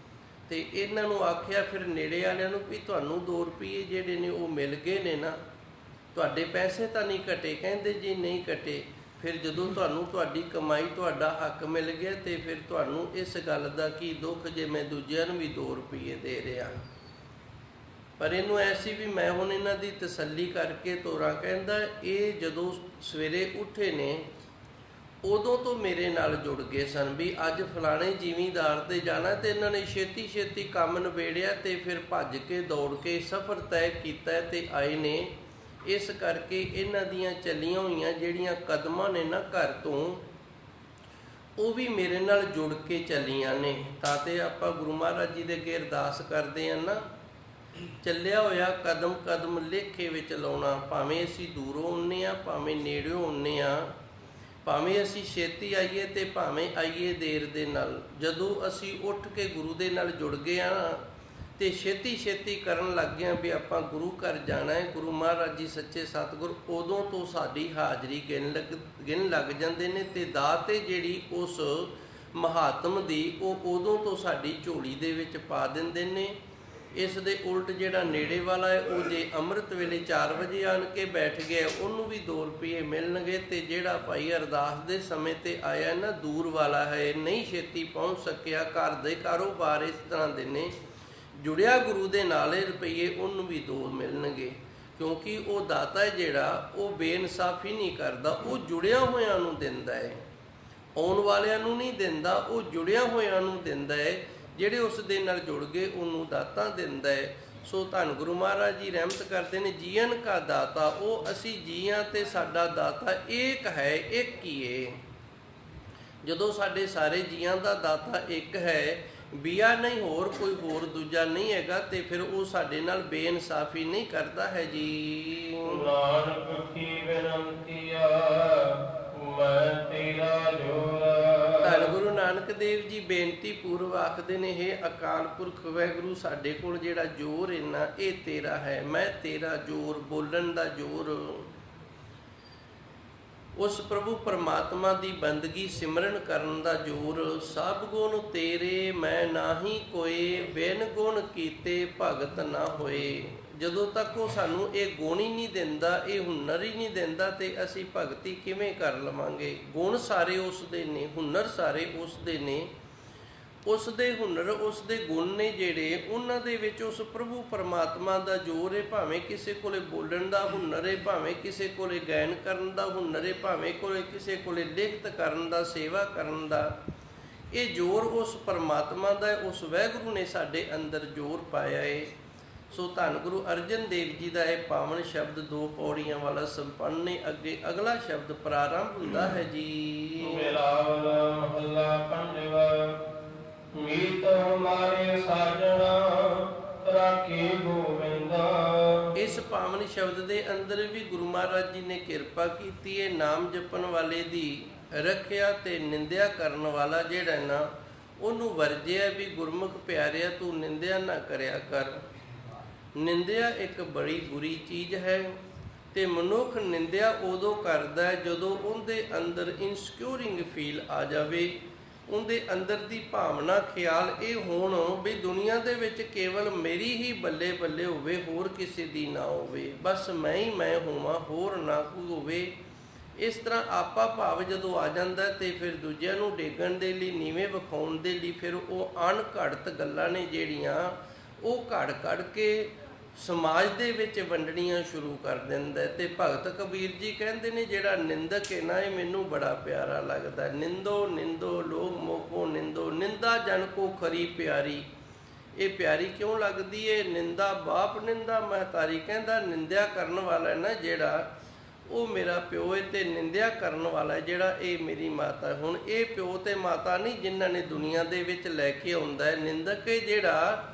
ਤੇ ਇਹਨਾਂ ਨੂੰ ਆਖਿਆ ਫਿਰ ਨੇੜੇ ਵਾਲਿਆਂ ਨੂੰ ਵੀ ਤੁਹਾਨੂੰ 2 ਰੁਪਈਏ ਜਿਹੜੇ ਨੇ ਉਹ ਮਿਲ ਗਏ ਨੇ ਨਾ, ਤੁਹਾਡੇ ਪੈਸੇ ਤਾਂ ਨਹੀਂ ਕੱਟੇ? ਕਹਿੰਦੇ ਜੀ ਨਹੀਂ ਕੱਟੇ। ਫਿਰ ਜਦੋਂ ਤੁਹਾਨੂੰ ਤੁਹਾਡੀ ਕਮਾਈ ਤੁਹਾਡਾ ਹੱਕ ਮਿਲ ਗਿਆ ਤੇ ਫਿਰ ਤੁਹਾਨੂੰ ਇਸ ਗੱਲ ਦਾ ਕੀ ਦੁੱਖ ਜੇ ਮੈਂ ਦੂਜਿਆਂ ਨੂੰ ਵੀ 2 ਰੁਪਈਏ ਦੇ ਰਿਹਾ? ਪਰ ਇਹਨੂੰ ਐਸੀ ਵੀ ਮੈਂ ਹੁਣ ਇਹਨਾਂ ਦੀ ਤਸੱਲੀ ਕਰਕੇ ਤੋਰਾਂ। ਕਹਿੰਦਾ ਇਹ ਜਦੋਂ ਸਵੇਰੇ ਉੱਠੇ ਨੇ ਉਦੋਂ ਤੋਂ ਮੇਰੇ ਨਾਲ ਜੁੜ ਗਏ ਸਨ ਵੀ ਅੱਜ ਫਲਾਣੇ ਜ਼ਿਮੀਂਦਾਰ ਤੇ ਜਾਣਾ, ਤੇ ਇਹਨਾਂ ਨੇ ਛੇਤੀ ਛੇਤੀ ਕੰਮ ਨਿਬੇੜਿਆ ਤੇ ਫਿਰ ਭੱਜ ਕੇ ਦੌੜ ਕੇ ਸਫ਼ਰ ਤੈਅ ਕੀਤਾ ਤੇ ਆਏ ਨੇ। ਇਸ ਕਰਕੇ ਇਹਨਾਂ ਦੀਆਂ ਚੱਲੀਆਂ ਹੋਈਆਂ ਜਿਹੜੀਆਂ ਕਦਮਾਂ ਨੇ ਨਾ ਘਰ ਤੋਂ, ਉਹ ਵੀ ਮੇਰੇ ਨਾਲ ਜੁੜ ਕੇ ਚੱਲੀਆਂ ਨੇ। ਤਾਂ ਤੇ ਆਪਾਂ ਗੁਰੂ ਮਹਾਰਾਜ ਜੀ ਦੇ ਅੱਗੇ ਅਰਦਾਸ ਕਰਦੇ ਹਾਂ ਨਾ, ਚੱਲਿਆ ਹੋਇਆ ਕਦਮ ਕਦਮ ਲੇਖੇ ਵਿੱਚ ਲਾਉਣਾ। ਭਾਵੇਂ ਅਸੀਂ ਦੂਰੋਂ ਆਉਂਦੇ ਹਾਂ, ਭਾਵੇਂ ਨੇੜਿਓਂ ਆਉਂਦੇ ਹਾਂ, ਭਾਵੇਂ ਅਸੀਂ ਛੇਤੀ ਆਈਏ ਤੇ ਭਾਵੇਂ ਆਈਏ ਦੇਰ ਦੇ ਨਾਲ, ਜਦੋਂ ਅਸੀਂ ਉੱਠ ਕੇ ਗੁਰੂ ਦੇ ਨਾਲ ਜੁੜ ਗਏ ਹਾਂ ਤੇ ਛੇਤੀ ਛੇਤੀ ਕਰਨ ਲੱਗ ਗਏ ਵੀ ਆਪਾਂ ਗੁਰੂ ਘਰ ਜਾਣਾ ਹੈ। ਗੁਰੂ ਮਹਾਰਾਜ ਜੀ ਸੱਚੇ ਸਤਿਗੁਰ ਉਦੋਂ ਤੋਂ ਸਾਡੀ ਹਾਜ਼ਰੀ ਗਿਣ ਲੱਗ ਜਾਂਦੇ ਨੇ, ਤੇ ਦਾਤ ਜਿਹੜੀ ਉਸ ਮਹਾਤਮ ਦੀ ਉਹ ਉਦੋਂ ਤੋਂ ਸਾਡੀ ਝੋਲੀ ਦੇ ਵਿੱਚ ਪਾ ਦਿੰਦੇ ਨੇ। ਇਸ ਦੇ ਉਲਟ ਜਿਹੜਾ ਨੇੜੇ ਵਾਲਾ ਹੈ ਉਹ ਜੇ ਅੰਮ੍ਰਿਤ ਵੇਲੇ 4 ਵਜੇ ਆਣ ਕੇ ਬੈਠ ਗਿਆ ਉਹਨੂੰ ਵੀ 2 ਰੁਪਏ ਮਿਲਣਗੇ, ਤੇ ਜਿਹੜਾ ਭਾਈ ਅਰਦਾਸ ਦੇ ਸਮੇਂ ਤੇ ਆਇਆ ਨਾ ਦੂਰ ਵਾਲਾ ਹੈ, ਨਹੀਂ ਛੇਤੀ ਪਹੁੰਚ ਸਕਿਆ, ਘਰ ਦੇ ਕਾਰੋਬਾਰ ਇਸ ਤਰ੍ਹਾਂ ਦੇ ਨੇ, ਜੁੜਿਆ ਗੁਰੂ ਦੇ ਨਾਲੇ ਰੁਪਈਏ ਉਹਨੂੰ ਵੀ 2 ਮਿਲਣਗੇ। ਕਿਉਂਕਿ ਉਹ ਦਾਤਾ ਜਿਹੜਾ ਉਹ ਬੇਇਨਸਾਫੀ ਨਹੀਂ ਕਰਦਾ, ਉਹ ਜੁੜਿਆ ਹੋਇਆਂ ਨੂੰ ਦਿੰਦਾ ਹੈ, ਆਉਣ ਵਾਲਿਆਂ ਨੂੰ ਨਹੀਂ ਦਿੰਦਾ, ਉਹ ਜੁੜਿਆ ਹੋਇਆਂ ਨੂੰ ਦਿੰਦਾ ਹੈ। ਜਿਹੜੇ ਉਸ ਦੇ ਨਾਲ ਜੁੜ ਗਏ ਉਹਨੂੰ ਦਾਤਾ ਦਿੰਦਾ ਹੈ। ਸੋ ਧੰਨ ਗੁਰੂ ਮਹਾਰਾਜ ਜੀ ਰਹਿਮਤ ਕਰਦੇ ਨੇ, ਜੀਵਨ ਕਾ ਦਾਤਾ, ਉਹ ਅਸੀਂ ਜੀਆਂ ਤੇ ਸਾਡਾ ਦਾਤਾ ਏਕ ਹੈ, ਇੱਕ ਹੀ ਹੈ। ਜਦੋਂ ਸਾਡੇ ਸਾਰੇ ਜੀਆਂ ਦਾ ਦਾਤਾ ਇੱਕ ਹੈ, ਬੀਆ ਨਹੀਂ, ਕੋਈ ਹੋਰ ਦੂਜਾ ਨਹੀਂ ਹੈਗਾ, ਤੇ ਫਿਰ ਉਹ ਸਾਡੇ ਨਾਲ ਬੇਇਨਸਾਫੀ ਨਹੀਂ ਕਰਦਾ ਹੈ ਜੀ। ਨਾਨਕ ਕੀ ਬੇਨੰਤੀਆ ਮੈਂ ਤੇਰਾ ਜੋਰ। ਧੰਨ ਗੁਰੂ ਨਾਨਕ ਦੇਵ ਜੀ ਬੇਨਤੀ ਪੂਰਵ ਆਖਦੇ ਨੇ, ਹੇ ਅਕਾਲ ਪੁਰਖ ਵਾਹਿਗੁਰੂ, ਸਾਡੇ ਕੋਲ ਜਿਹੜਾ ਜ਼ੋਰ ਇੰਨਾ ਇਹ ਤੇਰਾ ਹੈ, ਮੈਂ ਤੇਰਾ ਜ਼ੋਰ, ਬੋਲਣ ਦਾ ਜ਼ੋਰ, ਉਸ ਪ੍ਰਭੂ ਪਰਮਾਤਮਾ ਦੀ ਬੰਦਗੀ ਸਿਮਰਨ ਕਰਨ ਦਾ ਜ਼ੋਰ। ਸਭ ਗੁਣ ਤੇਰੇ ਮੈਂ ਨਾਹੀ ਕੋਏ, ਬਿਨ ਗੁਣ ਕੀਤੇ ਭਗਤ ਨਾ ਹੋਏ। ਜਦੋਂ ਤੱਕ ਉਹ ਸਾਨੂੰ ਇਹ ਗੁਣ ਹੀ ਨਹੀਂ ਦਿੰਦਾ, ਇਹ ਹੁਨਰ ਹੀ ਨਹੀਂ ਦਿੰਦਾ, ਤੇ ਅਸੀਂ ਭਗਤੀ ਕਿਵੇਂ ਕਰ ਲਵਾਂਗੇ। ਗੁਣ ਸਾਰੇ ਉਸ ਦੇ ਨੇ, ਹੁਨਰ ਸਾਰੇ ਉਸ ਦੇ ਨੇ। ਉਸ ਦੇ ਹੁਨਰ, ਉਸ ਦੇ ਗੁਣ ਨੇ ਜਿਹੜੇ, ਉਹਨਾਂ ਦੇ ਵਿੱਚ ਉਸ ਪ੍ਰਭੂ ਪਰਮਾਤਮਾ ਦਾ ਜ਼ੋਰ ਹੈ। ਭਾਵੇਂ ਕਿਸੇ ਕੋਲੇ ਬੋਲਣ ਦਾ ਹੁਨਰ ਹੈ, ਭਾਵੇਂ ਕਿਸੇ ਕੋਲੇ ਗਾਇਨ ਕਰਨ ਦਾ ਹੁਨਰ ਹੈ, ਭਾਵੇਂ ਕਿਸੇ ਕੋਲੇ ਲਿਖਤ ਕਰਨ ਦਾ, ਸੇਵਾ ਕਰਨ ਦਾ, ਇਹ ਜ਼ੋਰ ਉਸ ਪਰਮਾਤਮਾ ਦਾ ਹੈ। ਉਸ ਵਾਹਿਗੁਰੂ ਨੇ ਸਾਡੇ ਅੰਦਰ ਜ਼ੋਰ ਪਾਇਆ ਹੈ। ਸੋ ਧੰਨ ਗੁਰੂ ਅਰਜਨ ਦੇਵ ਜੀ ਦਾ ਇਹ ਪਾਵਨ ਸ਼ਬਦ 2 ਪੌੜੀਆਂ ਵਾਲਾ ਸੰਪੰਨ ਨੇ। ਅੱਗੇ ਅਗਲਾ ਸ਼ਬਦ ਪ੍ਰਾਰੰਭ ਹੁੰਦਾ ਹੈ ਜੀ। ਮਿਲਾਵਲ ਮਹੱਲਾ ਪੰਜਵਾ। ਮੀਤ ਹਮਾਰੇ ਸਾਜਣਾ ਰਾਖੀ ਗੋਵਿੰਦਾ। ਇਸ ਪਾਵਨ ਸ਼ਬਦ ਦੇ ਅੰਦਰ ਵੀ ਗੁਰੂ ਮਹਾਰਾਜ ਜੀ ਨੇ ਕਿਰਪਾ ਕੀਤੀ ਹੈ। ਨਾਮ ਜਪਣ ਵਾਲੇ ਦੀ ਰੱਖਿਆ ਤੇ ਨਿੰਦਿਆ ਕਰਨ ਵਾਲਾ ਜਿਹੜਾ ਨਾ, ਉਹਨੂੰ ਵਰਜਿਆ ਵੀ ਗੁਰਮੁਖ ਪਿਆਰਿਆ ਤੂੰ ਨਿੰਦਿਆ ਨਾ ਕਰਿਆ ਕਰ। ਨਿੰਦਿਆ ਇੱਕ ਬੜੀ ਬੁਰੀ ਚੀਜ਼ ਹੈ, ਤੇ ਮਨੁੱਖ ਨਿੰਦਿਆ ਉਦੋਂ ਕਰਦਾ ਜਦੋਂ ਉਹਦੇ ਅੰਦਰ ਇਨਸਿਕਿਉਰਿੰਗ ਫੀਲ ਆ ਜਾਵੇ, ਉਹਦੇ ਅੰਦਰ ਦੀ ਭਾਵਨਾ ਖਿਆਲ ਇਹ ਹੋਣ ਵੀ ਦੁਨੀਆ ਦੇ ਵਿੱਚ ਕੇਵਲ ਮੇਰੀ ਹੀ ਬੱਲੇ ਬੱਲੇ ਹੋਵੇ, ਹੋਰ ਕਿਸੇ ਦੀ ਨਾ ਹੋਵੇ, ਬਸ ਮੈਂ ਹੀ ਮੈਂ ਹੋਵਾਂ, ਹੋਰ ਨਾ ਕੋਈ ਹੋਵੇ। ਇਸ ਤਰ੍ਹਾਂ ਆਪਾ ਭਾਵ ਜਦੋਂ ਆ ਜਾਂਦਾ ਤੇ ਫਿਰ ਦੂਜਿਆਂ ਨੂੰ ਡੇਗਣ ਦੇ ਲਈ, ਨੀਵੇਂ ਵਿਖਾਉਣ ਦੇ ਲਈ, ਫਿਰ ਉਹ ਅਣਘੜਤ ਗੱਲਾਂ ਨੇ ਜਿਹੜੀਆਂ ਉਹ ਘੜ ਕੇ ਸਮਾਜ ਦੇ ਵਿੱਚ ਵੰਡਣੀਆਂ ਸ਼ੁਰੂ ਕਰ ਦਿੰਦਾ। ਤੇ ਭਗਤ ਕਬੀਰ ਜੀ ਕਹਿੰਦੇ ਨੇ, ਜਿਹੜਾ ਨਿੰਦਕ ਹੈ ਨਾ, ਇਹ ਮੈਨੂੰ ਬੜਾ ਪਿਆਰਾ ਲੱਗਦਾ। ਨਿੰਦੋ ਨਿੰਦੋ ਲੋਗ ਮੋਕੋ ਨਿੰਦੋ, ਨਿੰਦਾ ਜਨ ਕੋ ਖਰੀ ਪਿਆਰੀ। ਇਹ ਪਿਆਰੀ ਕਿਉਂ ਲੱਗਦੀ ਹੈ? ਨਿੰਦਾ ਬਾਪ ਨਿੰਦਾ ਮਹਤਾਰੀ। ਕਹਿੰਦਾ ਨਿੰਦਿਆ ਕਰਨ ਵਾਲਾ ਨਾ ਜਿਹੜਾ, ਉਹ ਮੇਰਾ ਪਿਓ ਹੈ, ਤੇ ਨਿੰਦਿਆ ਕਰਨ ਵਾਲਾ ਜਿਹੜਾ ਇਹ ਮੇਰੀ ਮਾਤਾ। ਹੁਣ ਇਹ ਪਿਓ ਤੇ ਮਾਤਾ ਨਹੀਂ ਜਿਨ੍ਹਾਂ ਨੇ ਦੁਨੀਆ ਦੇ ਵਿੱਚ ਲੈ ਕੇ ਆਉਂਦਾ ਹੈ। ਨਿੰਦਕ ਹੈ ਜਿਹੜਾ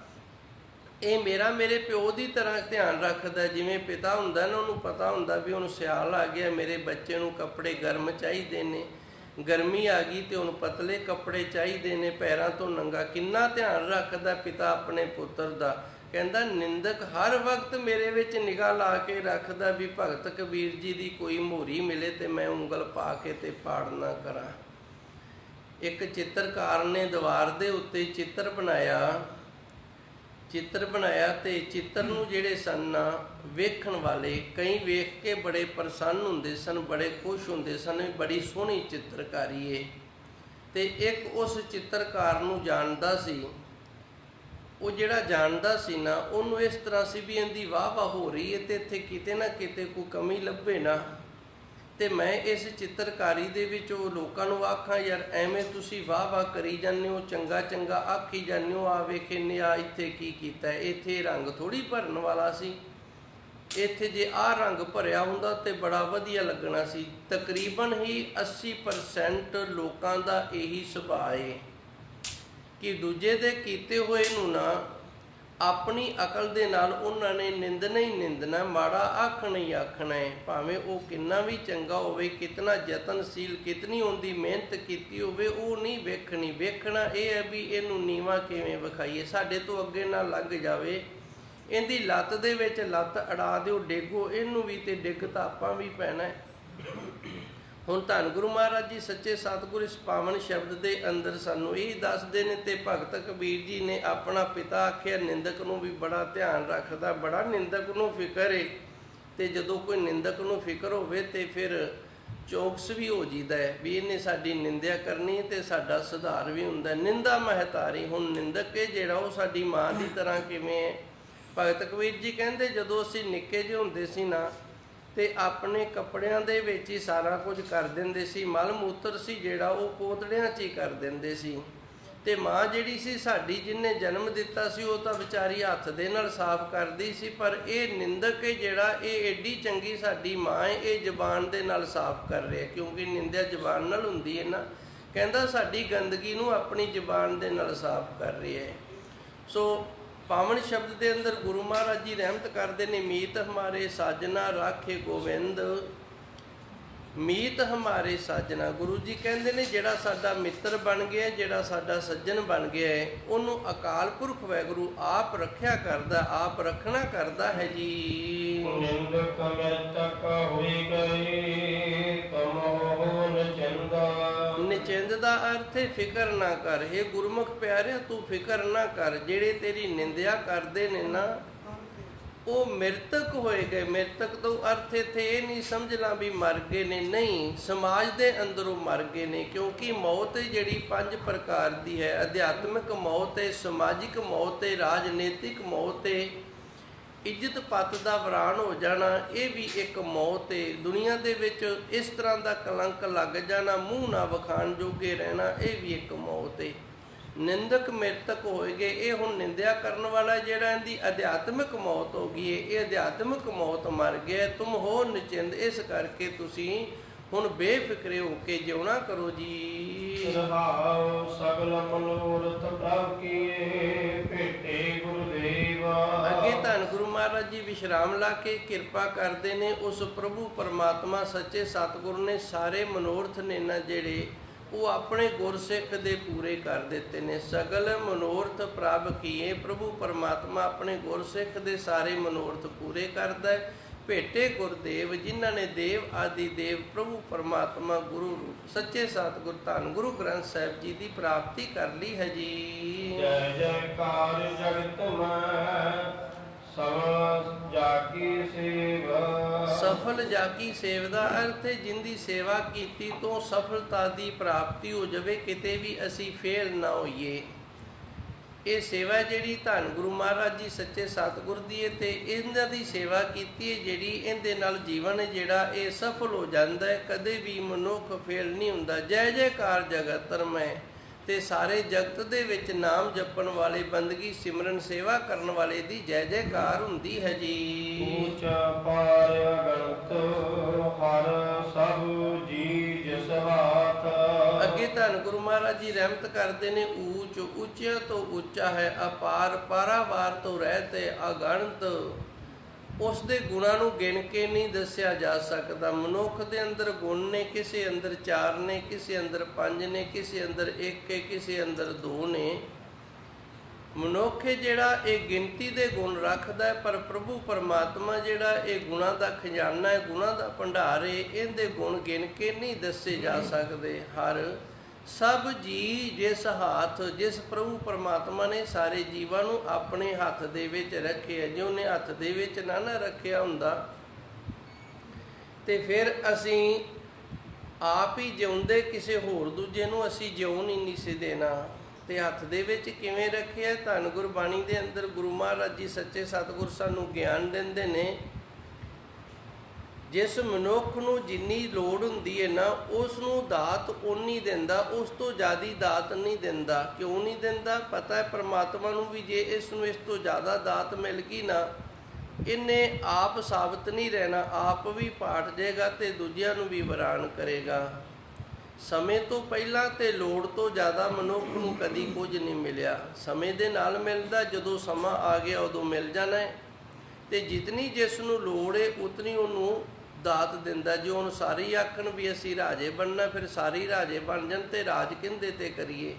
ਇਹ ਮੇਰੇ ਪਿਓ ਦੀ ਤਰ੍ਹਾਂ ਧਿਆਨ ਰੱਖਦਾ। ਜਿਵੇਂ ਪਿਤਾ ਹੁੰਦਾ ਨਾ, ਉਹਨੂੰ ਪਤਾ ਹੁੰਦਾ ਵੀ ਹੁਣ ਸਿਆਲ ਆ ਗਿਆ, ਮੇਰੇ ਬੱਚੇ ਨੂੰ ਕੱਪੜੇ ਗਰਮ ਚਾਹੀਦੇ ਨੇ, ਗਰਮੀ ਆ ਗਈ ਤੇ ਹੁਣ ਪਤਲੇ ਕੱਪੜੇ ਚਾਹੀਦੇ ਨੇ, ਪੈਰਾਂ ਤੋਂ ਨੰਗਾ। ਕਿੰਨਾ ਧਿਆਨ ਰੱਖਦਾ ਪਿਤਾ ਆਪਣੇ ਪੁੱਤਰ ਦਾ। ਕਹਿੰਦਾ ਨਿੰਦਕ ਹਰ ਵਕਤ ਮੇਰੇ ਵਿੱਚ ਨਿਗਾਹ ਲਾ ਕੇ ਰੱਖਦਾ ਵੀ ਭਗਤ ਕਬੀਰ ਜੀ ਦੀ ਕੋਈ ਮੋਹਰੀ ਮਿਲੇ ਤੇ ਮੈਂ ਉਂਗਲ ਪਾ ਕੇ ਤੇ ਪਾੜ ਨਾ ਕਰਾਂ। ਇੱਕ ਚਿੱਤਰਕਾਰ ਨੇ ਦੀਵਾਰ ਦੇ ਉੱਤੇ ਚਿੱਤਰ ਬਣਾਇਆ ਤੇ ਚਿੱਤਰ ਨੂੰ ਜਿਹੜੇ ਸਨ ਨਾ ਵੇਖਣ ਵਾਲੇ, ਕਈ ਵੇਖ ਕੇ ਬੜੇ ਪ੍ਰਸੰਨ ਹੁੰਦੇ ਸਨ, ਬੜੇ ਖੁਸ਼ ਹੁੰਦੇ ਸਨ, ਬੜੀ ਸੋਹਣੀ ਚਿੱਤਰਕਾਰੀ ਹੈ। ਤੇ ਇੱਕ ਉਸ ਚਿੱਤਰਕਾਰ ਨੂੰ ਜਾਣਦਾ ਸੀ। ਉਹ ਜਿਹੜਾ ਜਾਣਦਾ ਸੀ ਨਾ, ਉਹਨੂੰ ਇਸ ਤਰ੍ਹਾਂ ਸੀ ਵੀ ਇਹਦੀ ਵਾਹ ਹੋ ਰਹੀ ਹੈ ਤੇ ਇੱਥੇ ਕਿਤੇ ਨਾ ਕਿਤੇ ਕੋਈ ਕਮੀ ਲੱਭੇ ਨਾ, ਤੇ ਮੈਂ ਇਸ ਚਿੱਤਰਕਾਰੀ ਦੇ ਵਿੱਚ ਉਹ ਲੋਕਾਂ ਨੂੰ ਆਖਾਂ, ਯਾਰ ਐਵੇਂ ਤੁਸੀਂ ਵਾਹ ਕਰੀ ਜਾਂਦੇ ਹੋ, ਚੰਗਾ ਚੰਗਾ ਆਖੀ ਜਾਂਦੇ ਹੋ, ਆ ਵੇਖੇ ਨੇ ਆ ਇੱਥੇ ਕੀ ਕੀਤਾ, ਇੱਥੇ ਰੰਗ ਥੋੜ੍ਹੀ ਭਰਨ ਵਾਲਾ ਸੀ, ਇੱਥੇ ਜੇ ਆਹ ਰੰਗ ਭਰਿਆ ਹੁੰਦਾ ਤੇ ਬੜਾ ਵਧੀਆ ਲੱਗਣਾ ਸੀ। ਤਕਰੀਬਨ ਹੀ 80% ਲੋਕਾਂ ਦਾ ਇਹੀ ਸੁਭਾਅ ਹੈ ਕਿ ਦੂਜੇ ਦੇ ਕੀਤੇ ਹੋਏ ਨੂੰ ਨਾ ਆਪਣੀ ਅਕਲ ਦੇ ਨਾਲ ਉਹਨਾਂ ਨੇ ਨਿੰਦਣਾ ਹੀ ਨਿੰਦਣਾ, ਮਾੜਾ ਆਖਣਾ ਹੀ ਆਖਣਾ ਹੈ। ਭਾਵੇਂ ਉਹ ਕਿੰਨਾ ਵੀ ਚੰਗਾ ਹੋਵੇ, ਕਿਤਨਾ ਯਤਨਸ਼ੀਲ, ਕਿਤਨੀ ਉਹਦੀ ਮਿਹਨਤ ਕੀਤੀ ਹੋਵੇ, ਉਹ ਨਹੀਂ ਵੇਖਣੀ। ਵੇਖਣਾ ਇਹ ਹੈ ਵੀ ਇਹਨੂੰ ਨੀਵਾਂ ਕਿਵੇਂ ਵਿਖਾਈਏ, ਸਾਡੇ ਤੋਂ ਅੱਗੇ ਨਾ ਲੰਘ ਜਾਵੇ, ਇਹਦੀ ਲੱਤ ਦੇ ਵਿੱਚ ਲੱਤ ਅੜਾ ਦਿਓ, ਡੇਗੋ ਇਹਨੂੰ ਵੀ, ਤੇ ਡਿੱਗ ਤਾਂ ਆਪਾਂ ਵੀ ਪੈਣਾ ਹੈ। ਹੁਣ ਧੰਨ ਗੁਰੂ ਮਹਾਰਾਜ ਜੀ ਸੱਚੇ ਸਤਿਗੁਰ ਇਸ ਪਾਵਨ ਸ਼ਬਦ ਦੇ ਅੰਦਰ ਸਾਨੂੰ ਇਹ ਦੱਸਦੇ ਨੇ, ਤੇ ਭਗਤ ਕਬੀਰ ਜੀ ਨੇ ਆਪਣਾ ਪਿਤਾ ਆਖਿਆ ਨਿੰਦਕ ਨੂੰ ਵੀ ਬੜਾ ਧਿਆਨ ਰੱਖਦਾ, ਬੜਾ ਨਿੰਦਕ ਨੂੰ ਫਿਕਰ ਏ। ਤੇ ਜਦੋਂ ਕੋਈ ਨਿੰਦਕ ਨੂੰ ਫਿਕਰ ਹੋਵੇ ਤੇ ਫਿਰ ਚੌਕਸ ਵੀ ਹੋ ਜੀਦਾ ਹੈ ਵੀ ਇਹਨੇ ਸਾਡੀ ਨਿੰਦਿਆ ਕਰਨੀ ਤੇ ਸਾਡਾ ਸੁਧਾਰ ਵੀ ਹੁੰਦਾ। ਨਿੰਦਾ ਮਹਤਾਰੀ, ਹੁਣ ਨਿੰਦਕ ਹੈ ਜਿਹੜਾ ਉਹ ਸਾਡੀ ਮਾਂ ਦੀ ਤਰ੍ਹਾਂ ਕਿਵੇਂ ਹੈ। ਭਗਤ ਕਬੀਰ ਜੀ ਕਹਿੰਦੇ ਜਦੋਂ ਅਸੀਂ ਨਿੱਕੇ ਜਿਹੇ ਹੁੰਦੇ ਸੀ ਨਾ, ਤੇ ਆਪਣੇ ਕੱਪੜਿਆਂ ਦੇ ਵਿੱਚ ਹੀ ਸਾਰਾ ਕੁਝ ਕਰ ਦਿੰਦੇ ਸੀ। ਮਲ ਮੂਤਰ ਸੀ ਜਿਹੜਾ ਉਹ ਪੋਤੜਿਆਂ 'ਚ ਹੀ ਕਰ ਦਿੰਦੇ ਸੀ। ਤੇ ਮਾਂ ਜਿਹੜੀ ਸੀ ਸਾਡੀ, ਜਿਹਨੇ ਜਨਮ ਦਿੱਤਾ ਸੀ, ਉਹ ਤਾਂ ਵਿਚਾਰੀ ਹੱਥ ਦੇ ਨਾਲ ਸਾਫ਼ ਕਰਦੀ ਸੀ। ਪਰ ਇਹ ਨਿੰਦਕ ਹੈ ਜਿਹੜਾ, ਇਹ ਏਡੀ ਚੰਗੀ ਸਾਡੀ ਮਾਂ ਹੈ, ਇਹ ਜ਼ਬਾਨ ਦੇ ਨਾਲ ਸਾਫ਼ ਕਰ ਰਿਹਾ, ਕਿਉਂਕਿ ਨਿੰਦਿਆ ਜ਼ਬਾਨ ਨਾਲ ਹੁੰਦੀ ਹੈ ਨਾ। ਕਹਿੰਦਾ ਸਾਡੀ ਗੰਦਗੀ ਨੂੰ ਆਪਣੀ ਜ਼ਬਾਨ ਦੇ ਨਾਲ ਸਾਫ਼ ਕਰ ਰਿਹਾ ਹੈ। ਸੋ ਪਾਵਨ ਸ਼ਬਦ ਦੇ ਅੰਦਰ ਗੁਰੂ ਮਹਾਰਾਜ ਜੀ ਰਹਿਮਤ ਕਰਦੇ ਨੇ, ਮੀਤ ਹਮਾਰੇ ਸਾਜਨਾ ਰਾਖੇ ਗੋਬਿੰਦ, ਮੀਤ ਹਮਾਰੇ ਸਾਜਨਾ। ਗੁਰੂ ਜੀ ਕਹਿੰਦੇ ਨੇ ਜਿਹੜਾ ਸਾਡਾ ਮਿੱਤਰ ਬਣ ਗਿਆ, ਜਿਹੜਾ ਸਾਡਾ ਸੱਜਣ ਬਣ ਗਿਆ ਹੈ, ਉਹਨੂੰ ਅਕਾਲ ਪੁਰਖ ਵਾਹਿਗੁਰੂ ਆਪ ਰੱਖਿਆ ਕਰਦਾ, ਆਪ ਰੱਖਣਾ ਕਰਦਾ ਹੈ ਜੀ। ਨਿੰਦਕ ਮਿਰਤਕ ਹੋਈ ਗਈ, ਤਮੋ ਨਚੰਦਾ। ਨਿਚਿੰਦ ਦਾ ਅਰਥ ਹੈ ਫਿਕਰ ਨਾ ਕਰ। ਇਹ ਗੁਰਮੁਖ ਪਿਆਰਿਆ ਤੂੰ ਫਿਕਰ ਨਾ ਕਰ, ਜਿਹੜੇ ਤੇਰੀ ਨਿੰਦਿਆ ਕਰਦੇ ਨੇ ਨਾ ਉਹ ਮਿਰਤਕ ਹੋਏ ਗਏ। ਮਿਰਤਕ ਤੋਂ ਅਰਥ ਇੱਥੇ ਇਹ ਨਹੀਂ ਸਮਝਣਾ ਵੀ ਮਰ ਗਏ ਨੇ, ਨਹੀਂ, ਸਮਾਜ ਦੇ ਅੰਦਰੋਂ ਮਰ ਗਏ ਨੇ। ਕਿਉਂਕਿ ਮੌਤ ਜਿਹੜੀ 5 ਪ੍ਰਕਾਰ ਦੀ ਹੈ, ਅਧਿਆਤਮਿਕ ਮੌਤ ਹੈ, ਸਮਾਜਿਕ ਮੌਤ ਹੈ, ਰਾਜਨੀਤਿਕ ਮੌਤ ਹੈ, ਇੱਜ਼ਤ ਪੱਤ ਦਾ ਵਰਾਨ ਹੋ ਜਾਣਾ, ਇਹ ਵੀ ਇੱਕ ਮੌਤ ਹੈ। ਦੁਨੀਆ ਦੇ ਵਿੱਚ ਇਸ ਤਰ੍ਹਾਂ ਦਾ ਕਲੰਕ ਲੱਗ ਜਾਣਾ, ਮੂੰਹ ਨਾ ਵਿਖਾਣ ਜੋਗੇ ਰਹਿਣਾ, ਇਹ ਵੀ ਇੱਕ ਮੌਤ ਹੈ। ਨਿੰਦਕ ਮਿਰਤਕ ਹੋਏਗੇ, ਇਹ ਹੁਣ ਨਿੰਦਿਆ ਕਰਨ ਵਾਲਾ ਜਿਹੜਾ, ਇਹਦੀ ਅਧਿਆਤਮਿਕ ਮੌਤ ਹੋ ਗਈ ਹੈ, ਇਹ ਅਧਿਆਤਮਿਕ ਮੌਤ ਮਰ ਗਿਆ। ਤੁਮ ਹੋ ਨਿਚਿੰਦ, ਇਸ ਕਰਕੇ ਤੁਸੀਂ ਹੁਣ ਬੇਫਿਕਰੇ ਹੋ ਕੇ ਜਿਉਣਾ ਕਰੋ ਜੀ। ਰਹਾਉ ਸਗਲ ਮਨੋਰਥ ਪ੍ਰਭ ਕੀਏ, ਭੇਟੇ ਗੁਰਦੇਵ। ਅੱਗੇ ਧੰਨ ਗੁਰੂ ਮਹਾਰਾਜ ਜੀ ਵਿਸ਼ਰਾਮ ਲਾ ਕੇ ਕਿਰਪਾ ਕਰਦੇ ਨੇ। ਉਸ ਪ੍ਰਭੂ ਪਰਮਾਤਮਾ ਸੱਚੇ ਸਤਿਗੁਰ ਨੇ ਸਾਰੇ ਮਨੋਰਥ ਨੇ ਨਾ ਜਿਹੜੇ, ਉਹ ਆਪਣੇ ਗੁਰਸਿੱਖ ਦੇ ਪੂਰੇ ਕਰ ਦਿੱਤੇ ਨੇ। ਸਗਲ ਮਨੋਰਥ ਪ੍ਰਭ ਕੀਏ, ਪ੍ਰਭੂ ਪਰਮਾਤਮਾ ਆਪਣੇ ਗੁਰਸਿੱਖ ਦੇ ਸਾਰੇ ਮਨੋਰਥ ਪੂਰੇ ਕਰਦਾ ਹੈ। ਭੇਟੇ ਗੁਰਦੇਵ, ਜਿਨ੍ਹਾਂ ਨੇ ਦੇਵ ਆਦਿ ਦੇਵ ਪ੍ਰਭੂ ਪਰਮਾਤਮਾ ਗੁਰੂ ਰੂਪ ਸੱਚੇ ਸਤਿਗੁਰ ਧੰਨ ਗੁਰੂ ਗ੍ਰੰਥ ਸਾਹਿਬ ਜੀ ਦੀ ਪ੍ਰਾਪਤੀ ਕਰ ਲਈ ਹੈ ਜੀ। ਜੈ ਜੈਕਾਰ ਜਗਤ ਮੈਂ ਸਫਲ ਜਾਗੀ ਸੇਵਾ। ਸਫਲ ਜਾਗੀ ਸੇਵ ਦਾ ਅਰਥ ਹੈ ਜਿੰਦੀ ਸੇਵਾ ਕੀਤੀ ਤੋਂ ਸਫਲਤਾ ਦੀ ਪ੍ਰਾਪਤੀ ਹੋ ਜਾਵੇ, ਕਿਤੇ ਵੀ ਅਸੀਂ ਫੇਲ ਨਾ ਹੋਈਏ। ਇਹ ਸੇਵਾ ਜਿਹੜੀ ਧੰਨ ਗੁਰੂ ਮਹਾਰਾਜ ਜੀ ਸੱਚੇ ਸਤਿਗੁਰ ਦੀ ਹੈ, ਤੇ ਇਹਨਾਂ ਦੀ ਸੇਵਾ ਕੀਤੀ ਹੈ ਜਿਹੜੀ, ਇਹਦੇ ਨਾਲ ਜੀਵਨ ਜਿਹੜਾ ਇਹ ਸਫਲ ਹੋ ਜਾਂਦਾ ਹੈ, ਕਦੇ ਵੀ ਮਨੁੱਖ ਫੇਲ ਨਹੀਂ ਹੁੰਦਾ। ਜੈ ਜੈਕਾਰ ਜਗਤ ਧਰਮੈ, ਤੇ ਸਾਰੇ ਜਗਤ ਦੇ ਵਿੱਚ ਨਾਮ ਜਪਣ ਵਾਲੇ, ਬੰਦਗੀ ਸਿਮਰਨ ਸੇਵਾ ਕਰਨ ਵਾਲੇ ਦੀ ਜੈ ਜੈਕਾਰ ਹੁੰਦੀ ਹੈ ਜੀ। ਉੱਚਾ ਪਾਰ ਗਣਤ ਹਰ ਸਭ ਜੀ ਜਿਸ ਹਾਥ। ਅੱਗੇ ਧੰਨ ਗੁਰੂ ਮਹਾਰਾਜ ਜੀ ਰਹਿਮਤ ਕਰਦੇ ਨੇ, ਊਚ ਉੱਚਿਆਂ ਤੋਂ ਉੱਚਾ ਹੈ, ਅਪਾਰ ਪਾਰਾਵਾਰ ਤੋਂ ਰਹਿਤ ਹੈ, ਅਗਣਤ। ਉਸ ਦੇ ਗੁਣਾਂ ਨੂੰ ਗਿਣ ਕੇ ਨਹੀਂ ਦੱਸਿਆ ਜਾ ਸਕਦਾ। ਮਨੁੱਖ ਦੇ ਅੰਦਰ ਗੁਣ ਨੇ, ਕਿਸੇ ਅੰਦਰ 4 ਨੇ, ਕਿਸੇ ਅੰਦਰ 5 ਨੇ, ਕਿਸੇ ਅੰਦਰ 1 ਹੈ, ਕਿਸੇ ਅੰਦਰ 2 ਨੇ। ਮਨੁੱਖ ਜਿਹੜਾ ਇਹ ਗਿਣਤੀ ਦੇ ਗੁਣ ਰੱਖਦਾ ਹੈ, ਪਰ ਪ੍ਰਭੂ ਪਰਮਾਤਮਾ ਜਿਹੜਾ ਇਹ ਗੁਣਾਂ ਦਾ ਖਜ਼ਾਨਾ ਹੈ, ਗੁਣਾਂ ਦਾ ਭੰਡਾਰ ਹੈ, ਇਹਦੇ ਗੁਣ ਗਿਣ ਕੇ ਨਹੀਂ ਦੱਸੇ ਜਾ ਸਕਦੇ। ਹਰ ਸਭ ਜੀ ਜਿਸ ਹੱਥ, ਜਿਸ ਪ੍ਰਭੂ ਪਰਮਾਤਮਾ ਨੇ ਸਾਰੇ ਜੀਵਾਂ ਨੂੰ ਆਪਣੇ ਹੱਥ ਦੇ ਵਿੱਚ ਰੱਖਿਆ, ਜੇ ਉਹਨੇ ਹੱਥ ਦੇ ਵਿੱਚ ਨਾ ਰੱਖਿਆ ਹੁੰਦਾ ਤੇ ਫਿਰ ਅਸੀਂ ਆਪ ਹੀ ਜਿਉਂਦੇ, ਕਿਸੇ ਹੋਰ ਦੂਜੇ ਨੂੰ ਅਸੀਂ ਜਿਉਣ ਹੀ ਨਹੀਂ ਸੀ ਦੇਣਾ। ਤੇ ਹੱਥ ਦੇ ਵਿੱਚ ਕਿਵੇਂ ਰੱਖਿਆ? ਧੰਨ ਗੁਰਬਾਣੀ ਦੇ ਅੰਦਰ ਗੁਰੂ ਮਹਾਰਾਜ ਜੀ ਸੱਚੇ ਸਤਿਗੁਰ ਸਾਨੂੰ ਗਿਆਨ ਦਿੰਦੇ ਨੇ, ਜਿਸ ਮਨੁੱਖ ਨੂੰ ਜਿੰਨੀ ਲੋੜ ਹੁੰਦੀ ਹੈ ਨਾ, ਉਸ ਨੂੰ ਦਾਤ ਓਨੀ ਦਿੰਦਾ, ਉਸ ਤੋਂ ਜ਼ਿਆਦਾ ਦਾਤ ਨਹੀਂ ਦਿੰਦਾ। ਕਿਉਂ ਨਹੀਂ ਦਿੰਦਾ? ਪਤਾ ਹੈ ਪਰਮਾਤਮਾ ਨੂੰ ਵੀ ਜੇ ਇਸ ਨੂੰ ਇਸ ਤੋਂ ਜ਼ਿਆਦਾ ਦਾਤ ਮਿਲ ਗਈ ਨਾ, ਇਹਨੇ ਆਪ ਸਾਬਤ ਨਹੀਂ ਰਹਿਣਾ, ਆਪ ਵੀ ਪਾਟ ਜਾਏਗਾ ਤੇ ਦੂਜਿਆਂ ਨੂੰ ਵੀ ਵਰਾਨ ਕਰੇਗਾ। ਸਮੇਂ ਤੋਂ ਪਹਿਲਾਂ ਤੇ ਲੋੜ ਤੋਂ ਜ਼ਿਆਦਾ ਮਨੁੱਖ ਨੂੰ ਕਦੀ ਕੁਝ ਨਹੀਂ ਮਿਲਿਆ। ਸਮੇਂ ਦੇ ਨਾਲ ਮਿਲਦਾ, ਜਦੋਂ ਸਮਾਂ ਆ ਗਿਆ ਉਦੋਂ ਮਿਲ ਜਾਣਾ ਹੈ। ਤੇ ਜਿਤਨੀ ਜਿਸ ਨੂੰ ਲੋੜ ਹੈ ਉਤਨੀ ਉਹਨੂੰ ਦਾਤ ਦਿੰਦਾ। ਜੇ ਹੁਣ ਸਾਰੀ ਆਖਣ ਵੀ ਅਸੀਂ ਰਾਜੇ ਬਣਨਾ, ਫਿਰ ਸਾਰੀ ਰਾਜੇ ਬਣ ਜਾਣ ਤੇ ਰਾਜ ਕਿਹਦੇ ਤੇ ਕਰੀਏ?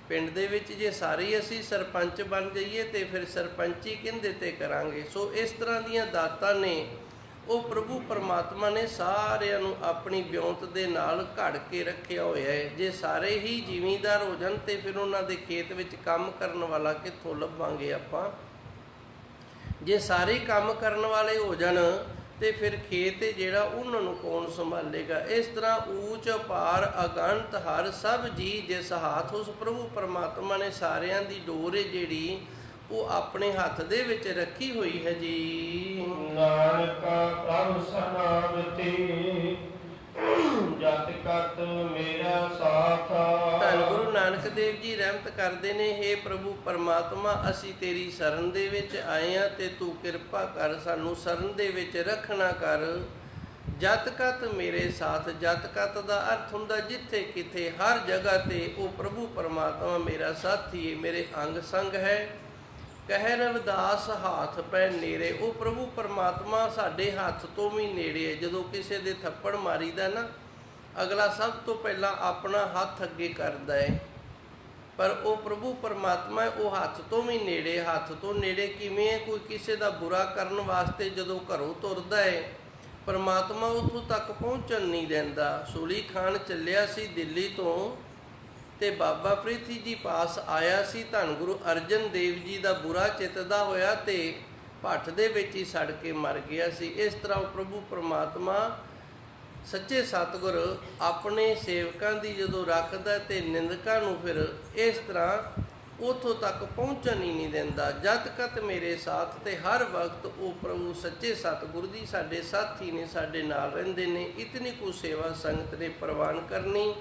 ਪਿੰਡ ਦੇ ਵਿੱਚ ਜੇ ਸਾਰੇ ਅਸੀਂ ਸਰਪੰਚ ਬਣ ਜਾਈਏ ਤੇ ਫਿਰ ਸਰਪੰਚੀ ਕਿਹਦੇ ਤੇ ਕਰਾਂਗੇ? ਸੋ ਇਸ ਤਰ੍ਹਾਂ ਦੀਆਂ ਦਾਤਾਂ ਨੇ ਉਹ ਪ੍ਰਭੂ ਪਰਮਾਤਮਾ ਨੇ ਸਾਰਿਆਂ ਨੂੰ ਆਪਣੀ ਵਿਉਂਤ ਦੇ ਨਾਲ ਘੜ ਕੇ ਰੱਖਿਆ ਹੋਇਆ ਹੈ। ਜੇ ਸਾਰੇ ਹੀ ਜ਼ਿਮੀਂਦਾਰ ਹੋ ਜਾਣ ਤੇ ਫਿਰ ਉਹਨਾਂ ਦੇ ਖੇਤ ਵਿੱਚ ਕੰਮ ਕਰਨ ਵਾਲਾ ਕਿੱਥੋਂ ਲੱਭਾਂਗੇ ਆਪਾਂ? ਜੇ ਸਾਰੇ ਕੰਮ ਕਰਨ ਵਾਲੇ ਹੋ ਜਾਣ ਤੇ ਫਿਰ ਖੇਤ ਜਿਹੜਾ ਉਹਨਾਂ ਨੂੰ ਕੌਣ ਸੰਭਾਲੇਗਾ? ਇਸ ਤਰ੍ਹਾਂ ਊਚ ਅਪਾਰ ਅਗੰਤ ਹਰ ਸਭ ਜੀ ਜਿਸ ਹੱਥ ਉਸ ਪ੍ਰਭੂ ਪਰਮਾਤਮਾ ਨੇ ਸਾਰਿਆਂ ਦੀ ਡੋਰ ਜਿਹੜੀ ਉਹ ਆਪਣੇ ਹੱਥ ਦੇ ਵਿੱਚ ਰੱਖੀ ਹੋਈ ਹੈ ਜੀ। ਨਾਨਕਾ ਪ੍ਰਭ ਸਨਾਵਤੀ ਜਤ ਕਤ ਮੇਰਾ ਸਾਥ। ਧੰਨ ਗੁਰੂ ਨਾਨਕ ਦੇਵ ਜੀ ਰਹਿਮਤ ਕਰਦੇ ਨੇ, ਹੇ ਪ੍ਰਭੂ ਪਰਮਾਤਮਾ ਅਸੀਂ ਤੇਰੀ ਸ਼ਰਨ ਦੇ ਵਿੱਚ ਆਏ ਹਾਂ ਤੇ ਤੂੰ ਕਿਰਪਾ ਕਰ, ਸਾਨੂੰ ਸ਼ਰਨ ਦੇ ਵਿੱਚ ਰੱਖਣਾ ਕਰ। ਜਤ ਕਤ ਮੇਰੇ ਸਾਥ, ਜਤ ਕਤ ਦਾ ਅਰਥ ਹੁੰਦਾ ਜਿੱਥੇ ਕਿਤੇ ਹਰ ਜਗ੍ਹਾ ਤੇ ਉਹ ਪ੍ਰਭੂ ਪਰਮਾਤਮਾ ਮੇਰਾ ਸਾਥੀ ਹੈ, ਮੇਰੇ ਅੰਗ ਸੰਗ ਹੈ। ਕਹਿ ਰਵਿਦਾਸ ਹਾਥ ਪੈ ਨੇੜੇ, ਉਹ ਪ੍ਰਭੂ ਪਰਮਾਤਮਾ ਸਾਡੇ ਹੱਥ ਤੋਂ ਵੀ ਨੇੜੇ ਹੈ। ਜਦੋਂ ਕਿਸੇ ਦੇ ਥੱਪੜ ਮਾਰੀਦਾ ਨਾ, ਅਗਲਾ ਸਭ ਤੋਂ ਪਹਿਲਾਂ ਆਪਣਾ ਹੱਥ ਅੱਗੇ ਕਰਦਾ ਹੈ, ਪਰ ਉਹ ਪ੍ਰਭੂ ਪਰਮਾਤਮਾ ਉਹ ਹੱਥ ਤੋਂ ਵੀ ਨੇੜੇ। ਹੱਥ ਤੋਂ ਨੇੜੇ ਕਿਵੇਂ ਹੈ? ਕੋਈ ਕਿਸੇ ਦਾ ਬੁਰਾ ਕਰਨ ਵਾਸਤੇ ਜਦੋਂ ਘਰੋਂ ਤੁਰਦਾ ਹੈ, ਪਰਮਾਤਮਾ ਉੱਥੋਂ ਤੱਕ ਪਹੁੰਚਣ ਨਹੀਂ ਦਿੰਦਾ। ਸੂਲੀ ਖਾਨ ਚੱਲਿਆ ਸੀ ਦਿੱਲੀ ਤੋਂ ਤੇ ਬਾਬਾ ਪ੍ਰੀਥੀ ਜੀ ਪਾਸ ਆਇਆ ਸੀ। ਧੰਨ ਗੁਰੂ ਅਰਜਨ ਦੇਵ ਜੀ ਦਾ ਬੁਰਾ ਚਿੱਤਦਾ ਹੋਇਆ ਤੇ ਭੱਠ ਦੇ ਵਿੱਚ ਹੀ ਸੜ ਕੇ ਮਰ ਗਿਆ ਸੀ। ਇਸ ਤਰ੍ਹਾਂ ਉਹ ਪ੍ਰਭੂ ਪਰਮਾਤਮਾ ਸੱਚੇ ਸਤਿਗੁਰ ਆਪਣੇ ਸੇਵਕਾਂ ਦੀ ਜਦੋਂ ਰੱਖਦਾ ਤੇ ਨਿੰਦਕਾਂ ਨੂੰ ਫਿਰ ਇਸ ਤਰ੍ਹਾਂ ਉੱਥੋਂ ਤੱਕ ਪਹੁੰਚਣ ਹੀ ਨਹੀਂ ਦਿੰਦਾ। ਜਦ ਕਤ ਮੇਰੇ ਸਾਥ, ਤੇ ਹਰ ਵਕਤ ਉਹ ਪ੍ਰਭੂ ਸੱਚੇ ਸਤਿਗੁਰ ਜੀ ਸਾਡੇ ਸਾਥੀ ਨੇ, ਸਾਡੇ ਨਾਲ ਰਹਿੰਦੇ ਨੇ। ਇਤਨੀ ਕੁ ਸੇਵਾ ਸੰਗਤ ਨੇ ਪ੍ਰਵਾਨ ਕਰਨੀ।